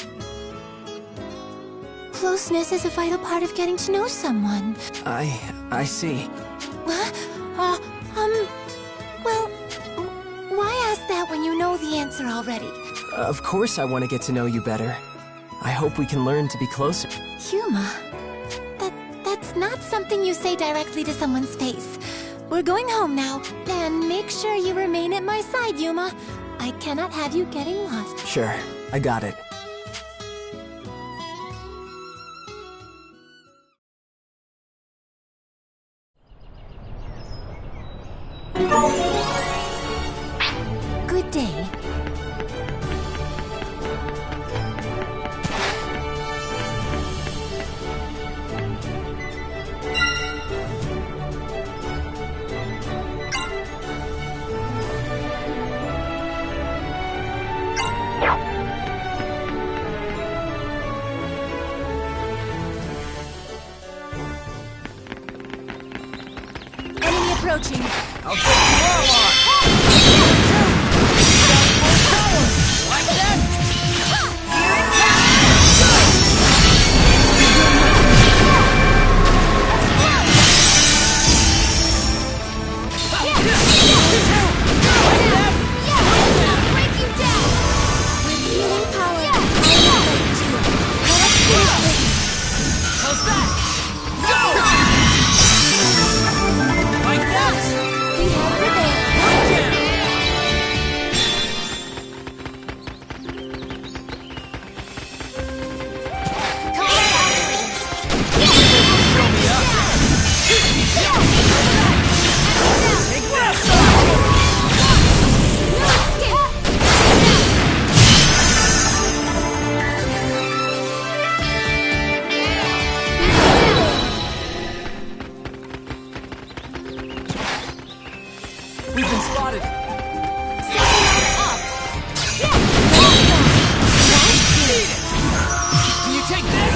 Closeness is a vital part of getting to know someone. I see. What? Well, why ask that when you know the answer already? Of course I want to get to know you better. I hope we can learn to be closer. Yuma, that's not something you say directly to someone's face. We're going home now, and make sure you remain at my side, Yuma. I cannot have you getting lost. Sure, I got it. Good day. Enemy approaching. I'll take you all on. Like that? How's that? Go! Like that! We have prevailed. Show me up. Take this! We've been spotted. Can you take this?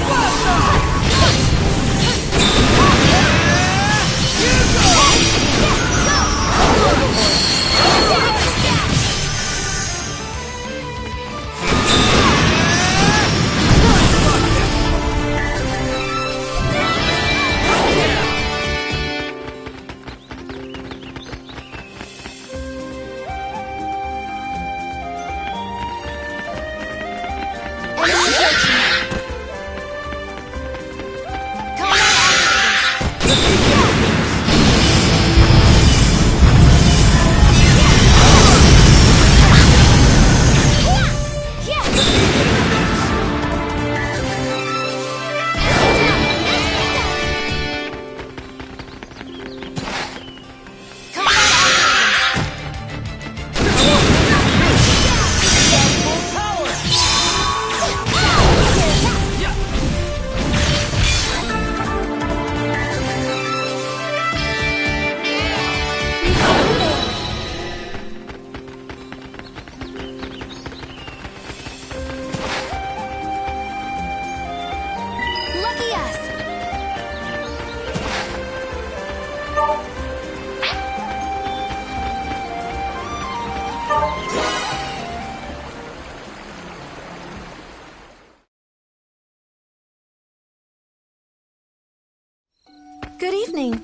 Good evening.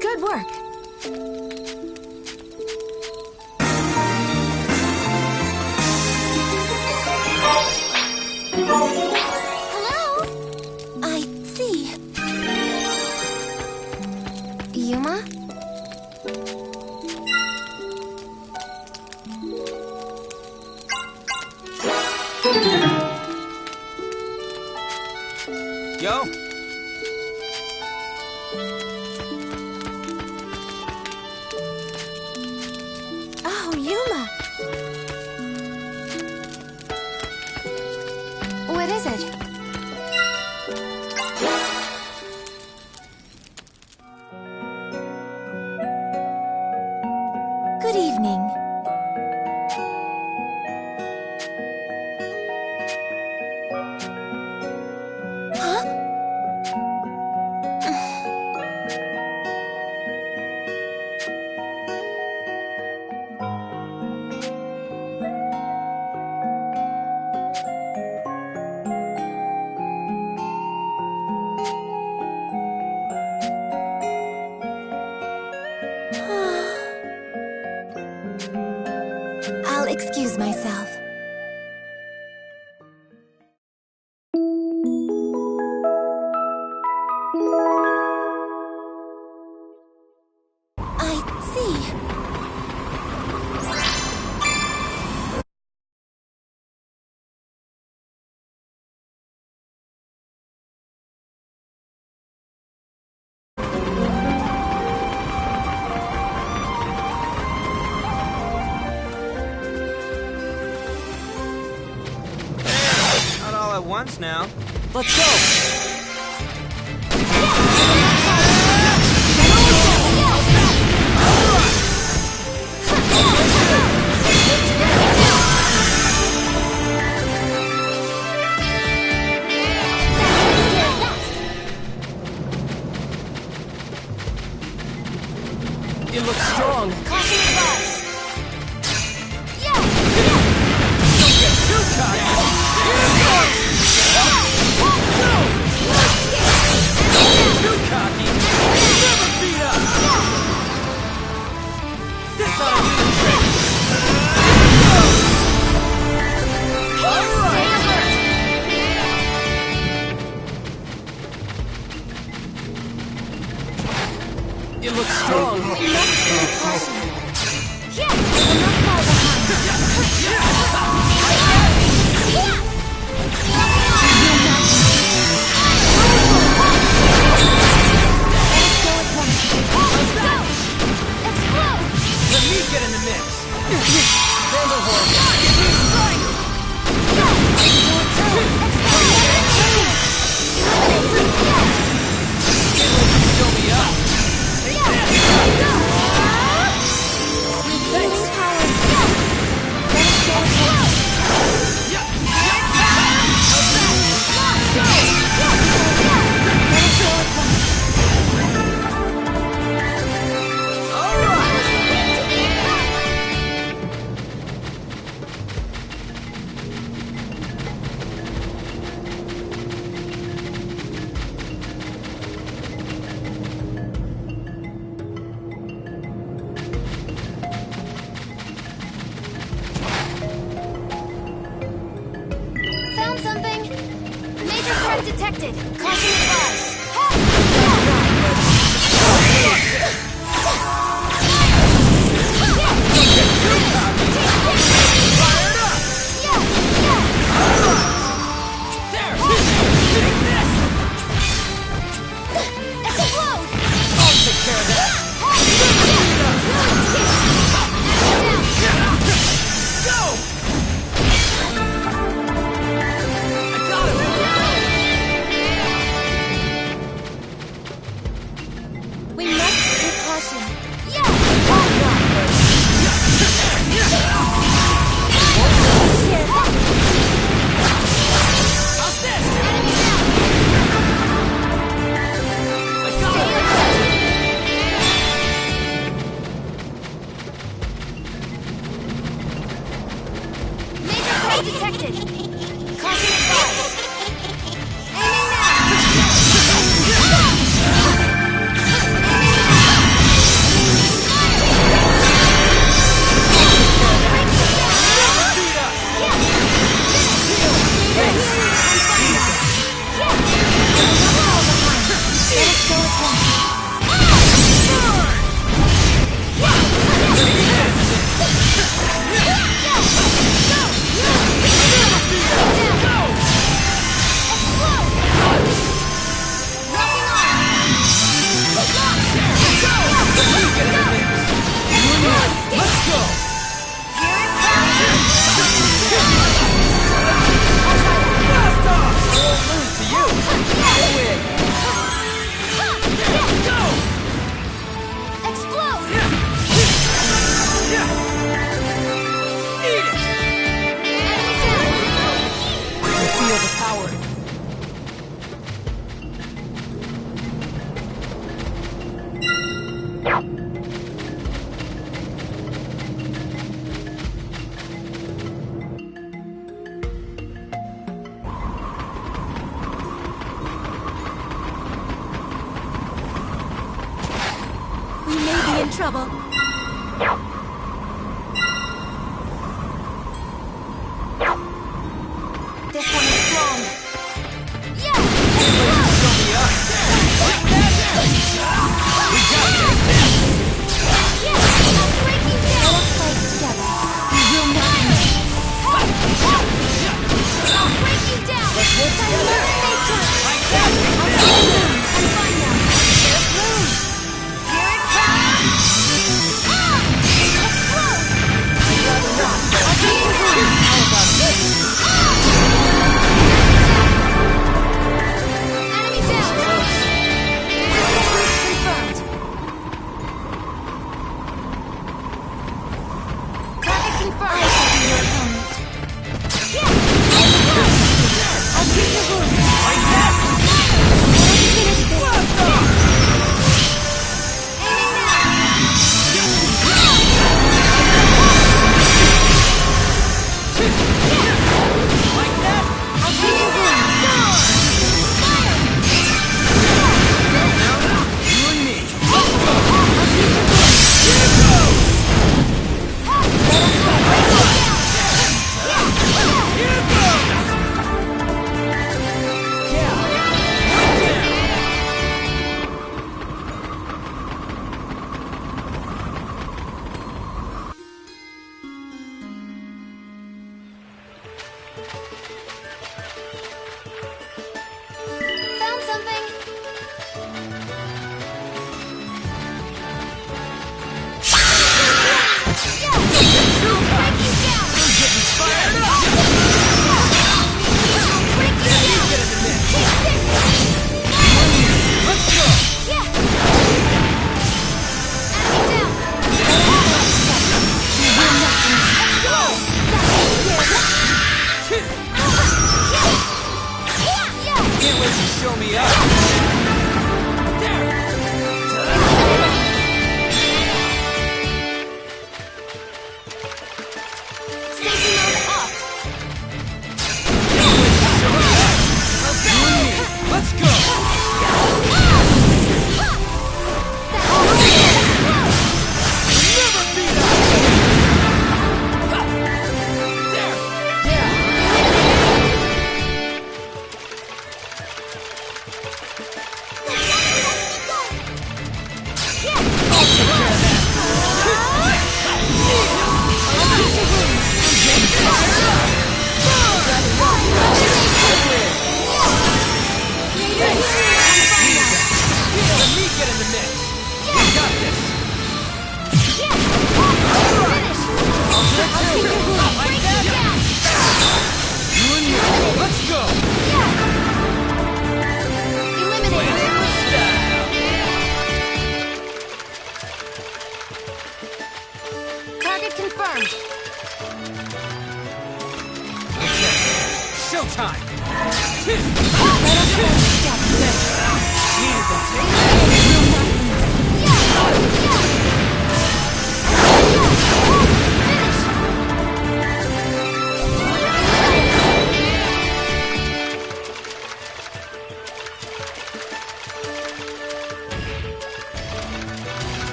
Good work. Hello? I see. Yuma? Yo. Oh, Yuma. What is it? Good evening. Huh? I'll excuse myself. I see. Not all at once now. Let's go! It looks strong. Caution advised. Don't get too cocky! Too cocky! Never beat up! This ought to do the trick! Stay alert. It looks strong. We must take caution. Yeah, I will not fall behind. Let me get in the mix! Vanderhorn! Give me strike! Show me up! Take Found something. Major threat detected. Caution advised. Explode! I'll take care of that! Go! I got him! We must take caution. How's this? Enemy down. I got him! Major threat detected. Caution advised. Aiming now. trouble. This one is strong. Yeah!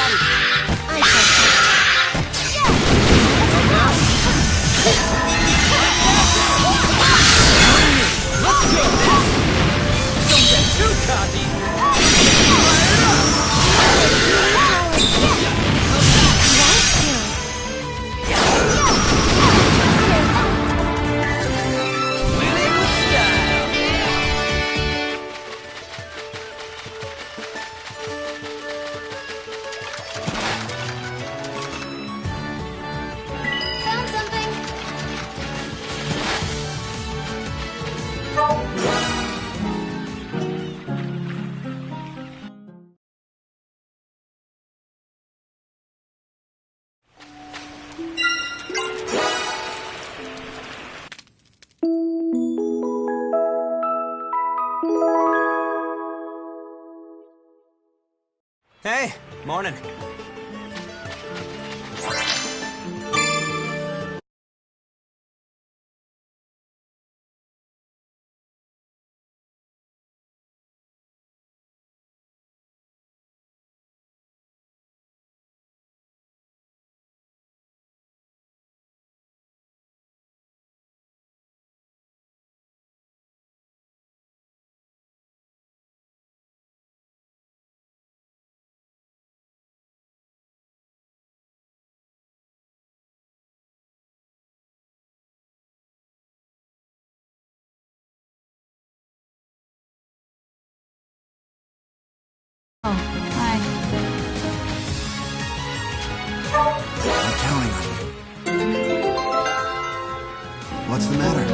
body. I Let's go! Don't get too cocky! Winning with style! Found something. Hey, morning. I'm counting on you. What's the matter?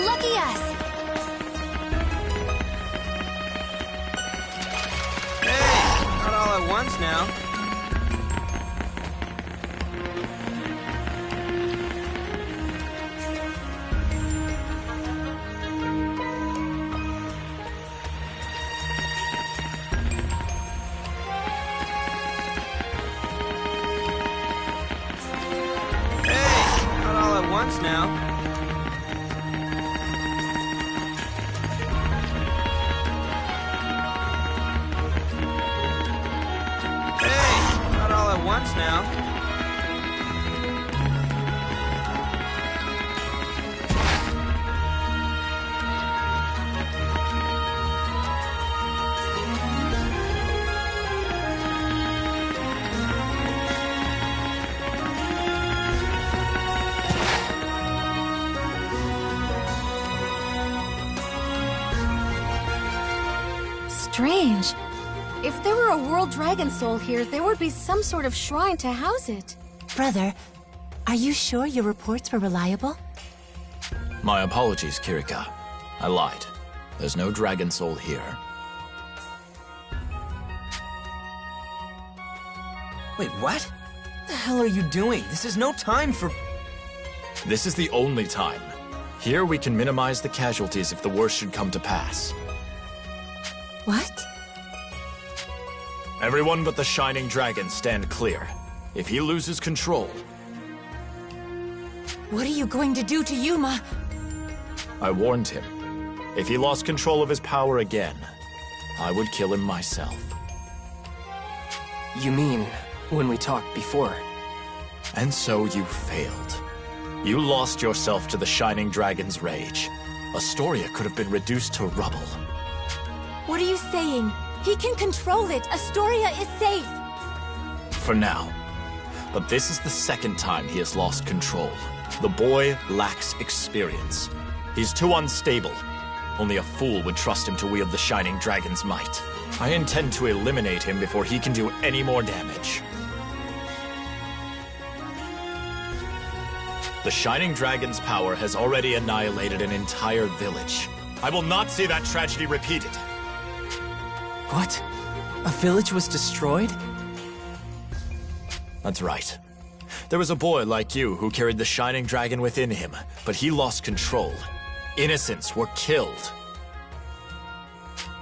Lucky us. Hey, not all at once now. Hey, not all at once now. Once now. Strange. If there were a world dragon soul here, there would be some sort of shrine to house it. Brother, are you sure your reports were reliable? My apologies, Kirika. I lied. There's no dragon soul here. Wait, what? What the hell are you doing? This is no time for... This is the only time. Here we can minimize the casualties if the worst should come to pass. What? Everyone but the Shining Dragon stand clear. If he loses control... What are you going to do to Yuma? I warned him. If he lost control of his power again, I would kill him myself. You mean, when we talked before? And so you failed. You lost yourself to the Shining Dragon's rage. Astoria could have been reduced to rubble. What are you saying? He can control it. Astoria is safe. For now. But this is the second time he has lost control. The boy lacks experience. He's too unstable. Only a fool would trust him to wield the Shining Dragon's might. I intend to eliminate him before he can do any more damage. The Shining Dragon's power has already annihilated an entire village. I will not see that tragedy repeated. What? A village was destroyed? That's right. There was a boy like you who carried the Shining Dragon within him, but he lost control. Innocents were killed.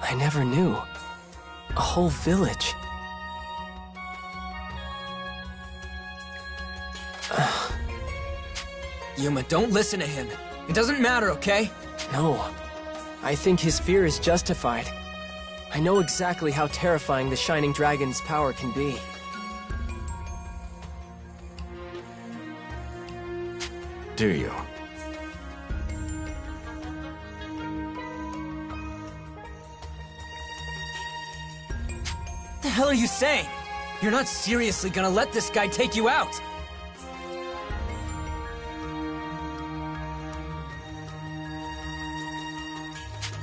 I never knew. A whole village. Yuma, don't listen to him. It doesn't matter, okay? No. I think his fear is justified. I know exactly how terrifying the Shining Dragon's power can be. Do you? What the hell are you saying? You're not seriously gonna let this guy take you out!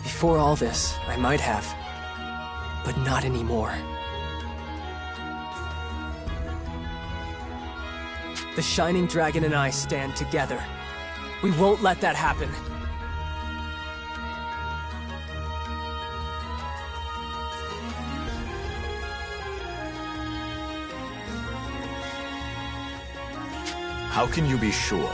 Before all this, I might have. But not anymore. The Shining Dragon and I stand together. We won't let that happen. How can you be sure?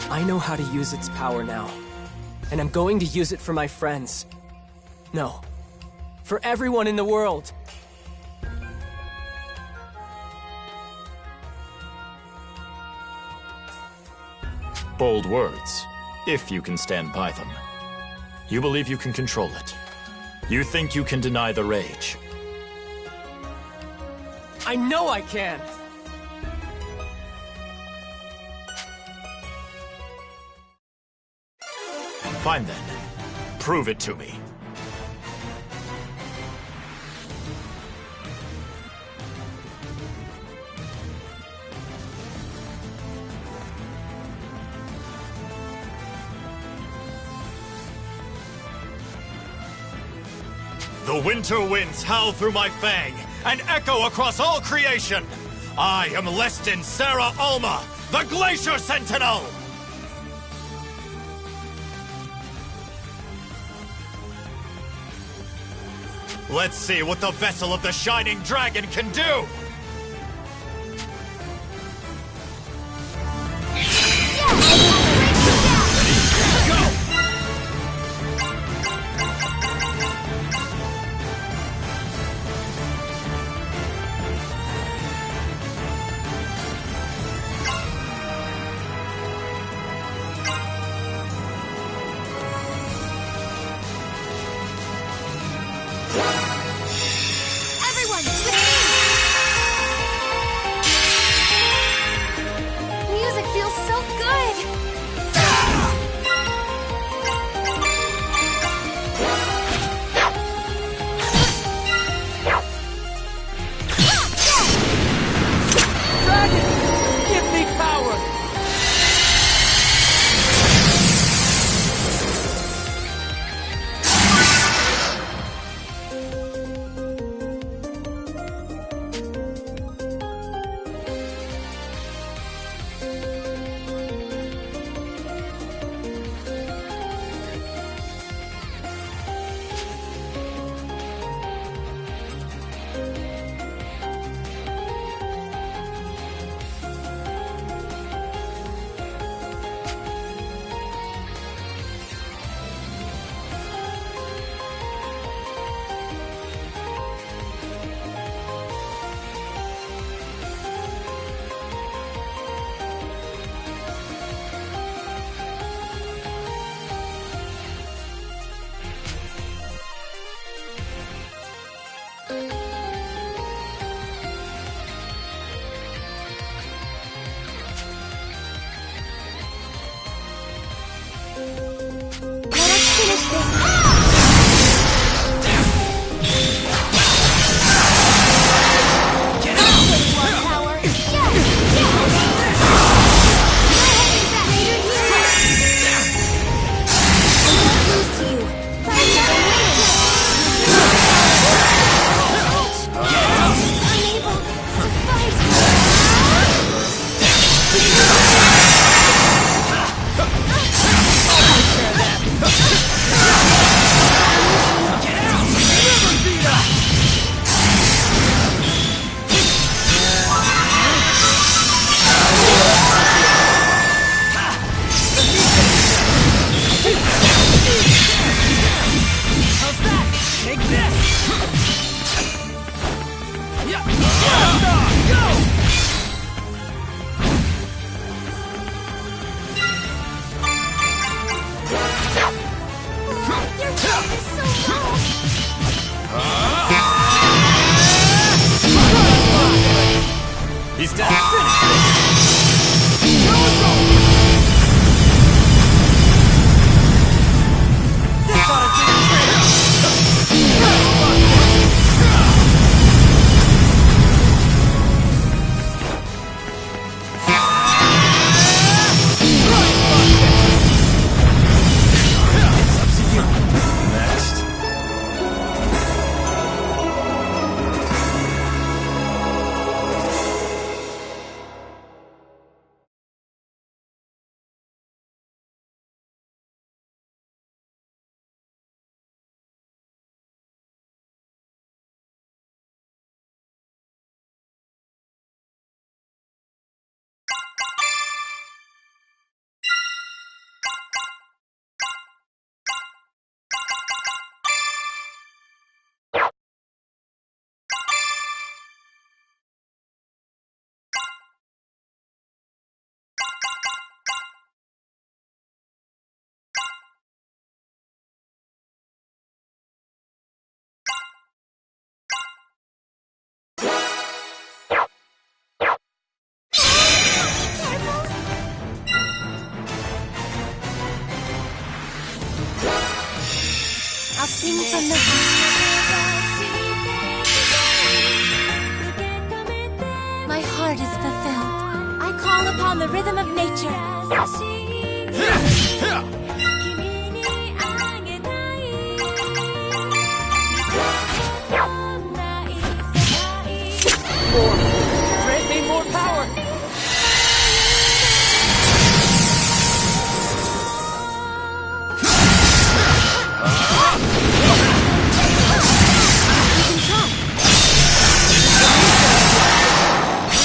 I know how to use its power now. And I'm going to use it for my friends. No. For everyone in the world. Bold words, if you can stand by them. You believe you can control it. You think you can deny the rage. I know I can! Fine then. Prove it to me. The winter winds howl through my fang and echo across all creation. I am Lestin Sarah Alma, the Glacier Sentinel! Let's see what the vessel of the Shining Dragon can do! Everyone, with me! He's dead. This ought to do the I'll sing from the heart. My heart is fulfilled. I call upon the rhythm of nature. Grant me more power!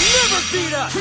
Never beat us!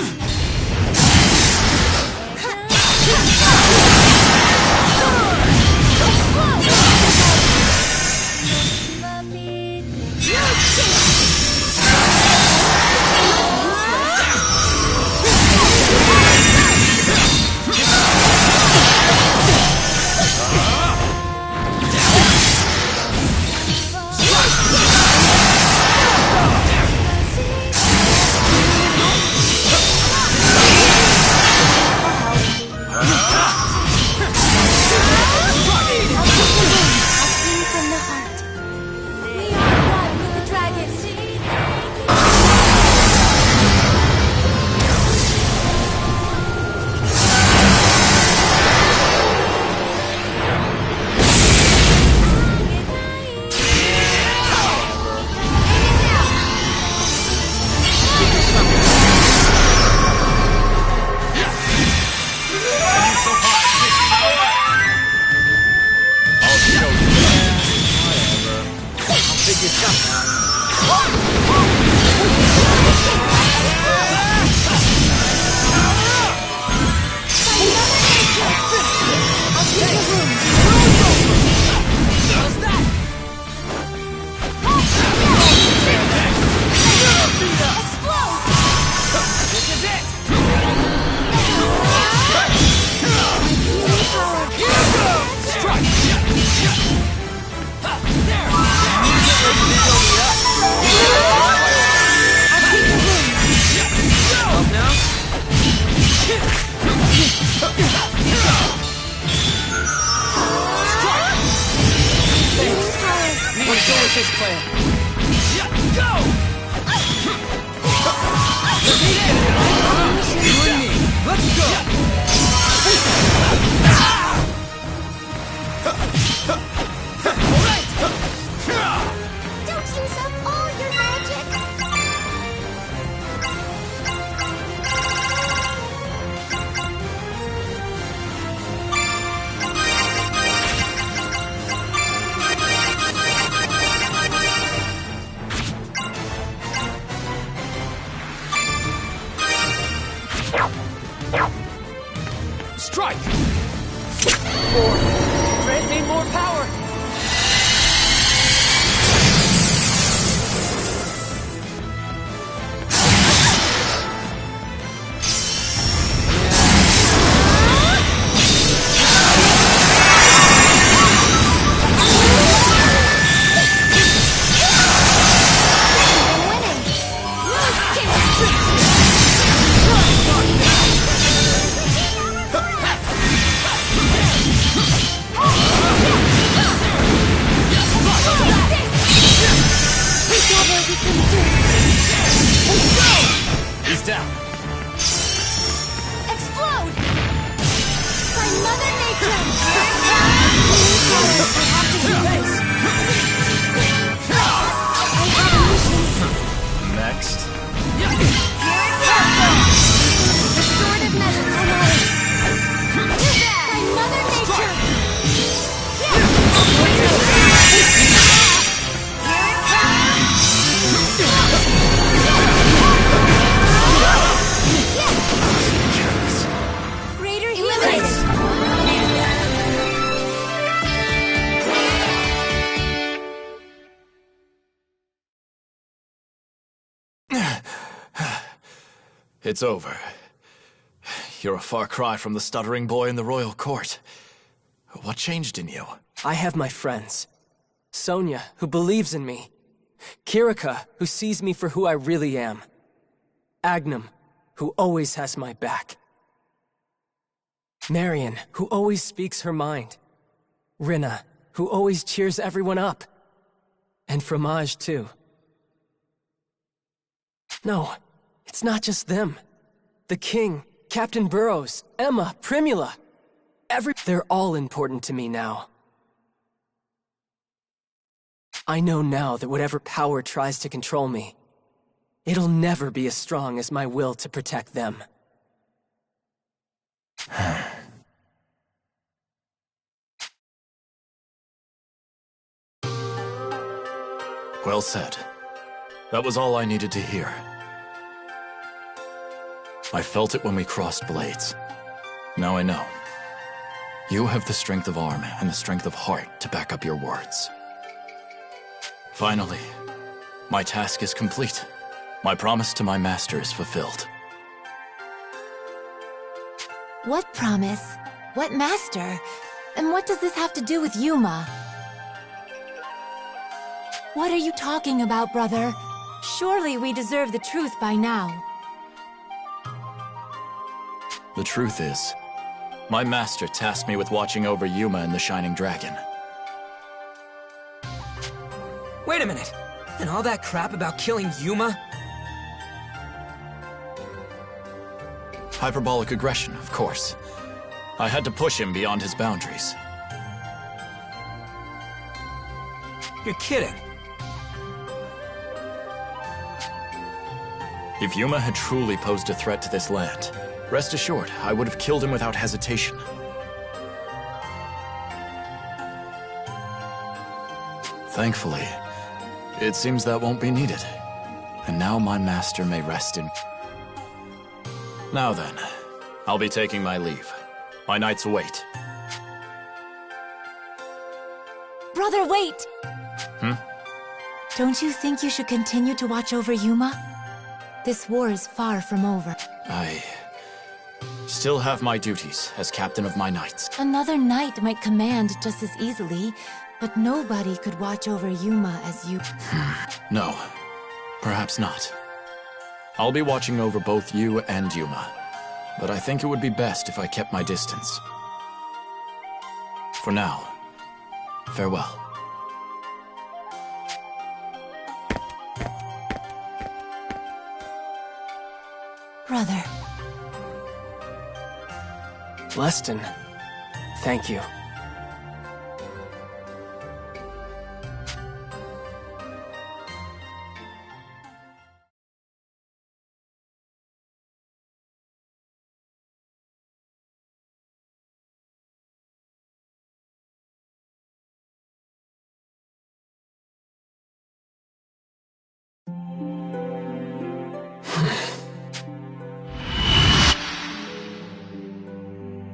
this plan. Go! You and me. Let's go! Don't use up all your magic! Strike! Grant me more power! It's over. You're a far cry from the stuttering boy in the royal court. What changed in you? I have my friends. Sonia, who believes in me. Kirika, who sees me for who I really am. Agnum, who always has my back. Marion, who always speaks her mind. Rinna, who always cheers everyone up. And Fromage, too. No, it's not just them. The King, Captain Burrows, Emma, Primula. They're all important to me now. I know now that whatever power tries to control me, it'll never be as strong as my will to protect them. Well said. That was all I needed to hear. I felt it when we crossed blades. Now I know. You have the strength of arm and the strength of heart to back up your words. Finally, my task is complete. My promise to my master is fulfilled. What promise? What master? And what does this have to do with Yuma? What are you talking about, brother? Surely we deserve the truth by now. The truth is, my master tasked me with watching over Yuma and the Shining Dragon. Wait a minute! And all that crap about killing Yuma? Hyperbolic aggression, of course. I had to push him beyond his boundaries. You're kidding. If Yuma had truly posed a threat to this land, rest assured, I would have killed him without hesitation. Thankfully, it seems that won't be needed. And now my master may rest in... Now then, I'll be taking my leave. My knights await. Brother, wait! Don't you think you should continue to watch over Yuma? This war is far from over. I still have my duties as captain of my knights. Another knight might command just as easily, but nobody could watch over Yuma as you... No, perhaps not. I'll be watching over both you and Yuma, but I think it would be best if I kept my distance. For now, farewell. Brother. Leston, thank you.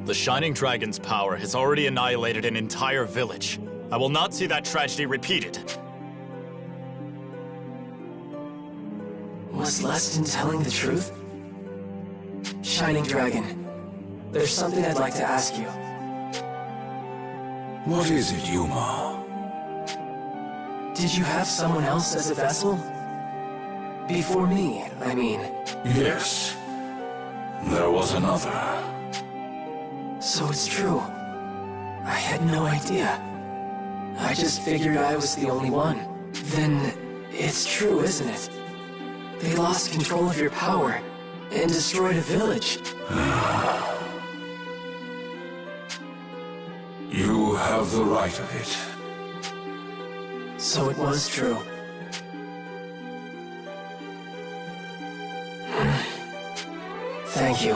The Shining Dragon's power has already annihilated an entire village. I will not see that tragedy repeated. Was Leston telling the truth? Shining Dragon, there's something I'd like to ask you. What is it, Yuma? Did you have someone else as a vessel? Before me, I mean. Yes. There was another. So it's true. I had no idea. I just figured I was the only one. Then it's true, isn't it? They lost control of your power and destroyed a village. You have the right of it. So it was true. Thank you.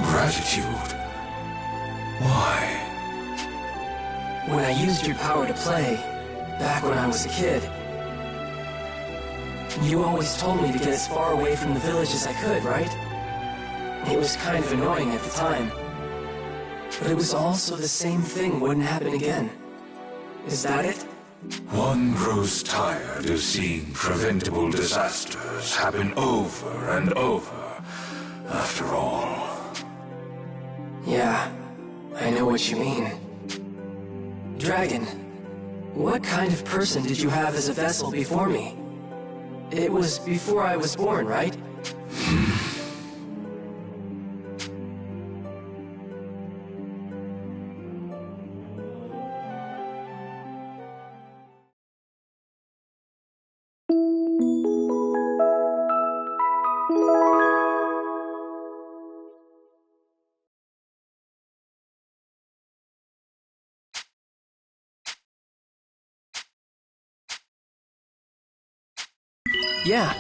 Gratitude. Why? When I used your power to play, back when I was a kid, you always told me to get as far away from the village as I could, right? It was kind of annoying at the time. But it was also the same thing wouldn't happen again. Is that it? One grows tired of seeing preventable disasters happen over and over, after all. Yeah, I know what you mean. Dragon, what kind of person did you have as a vessel before me? It was before I was born, right? Yeah,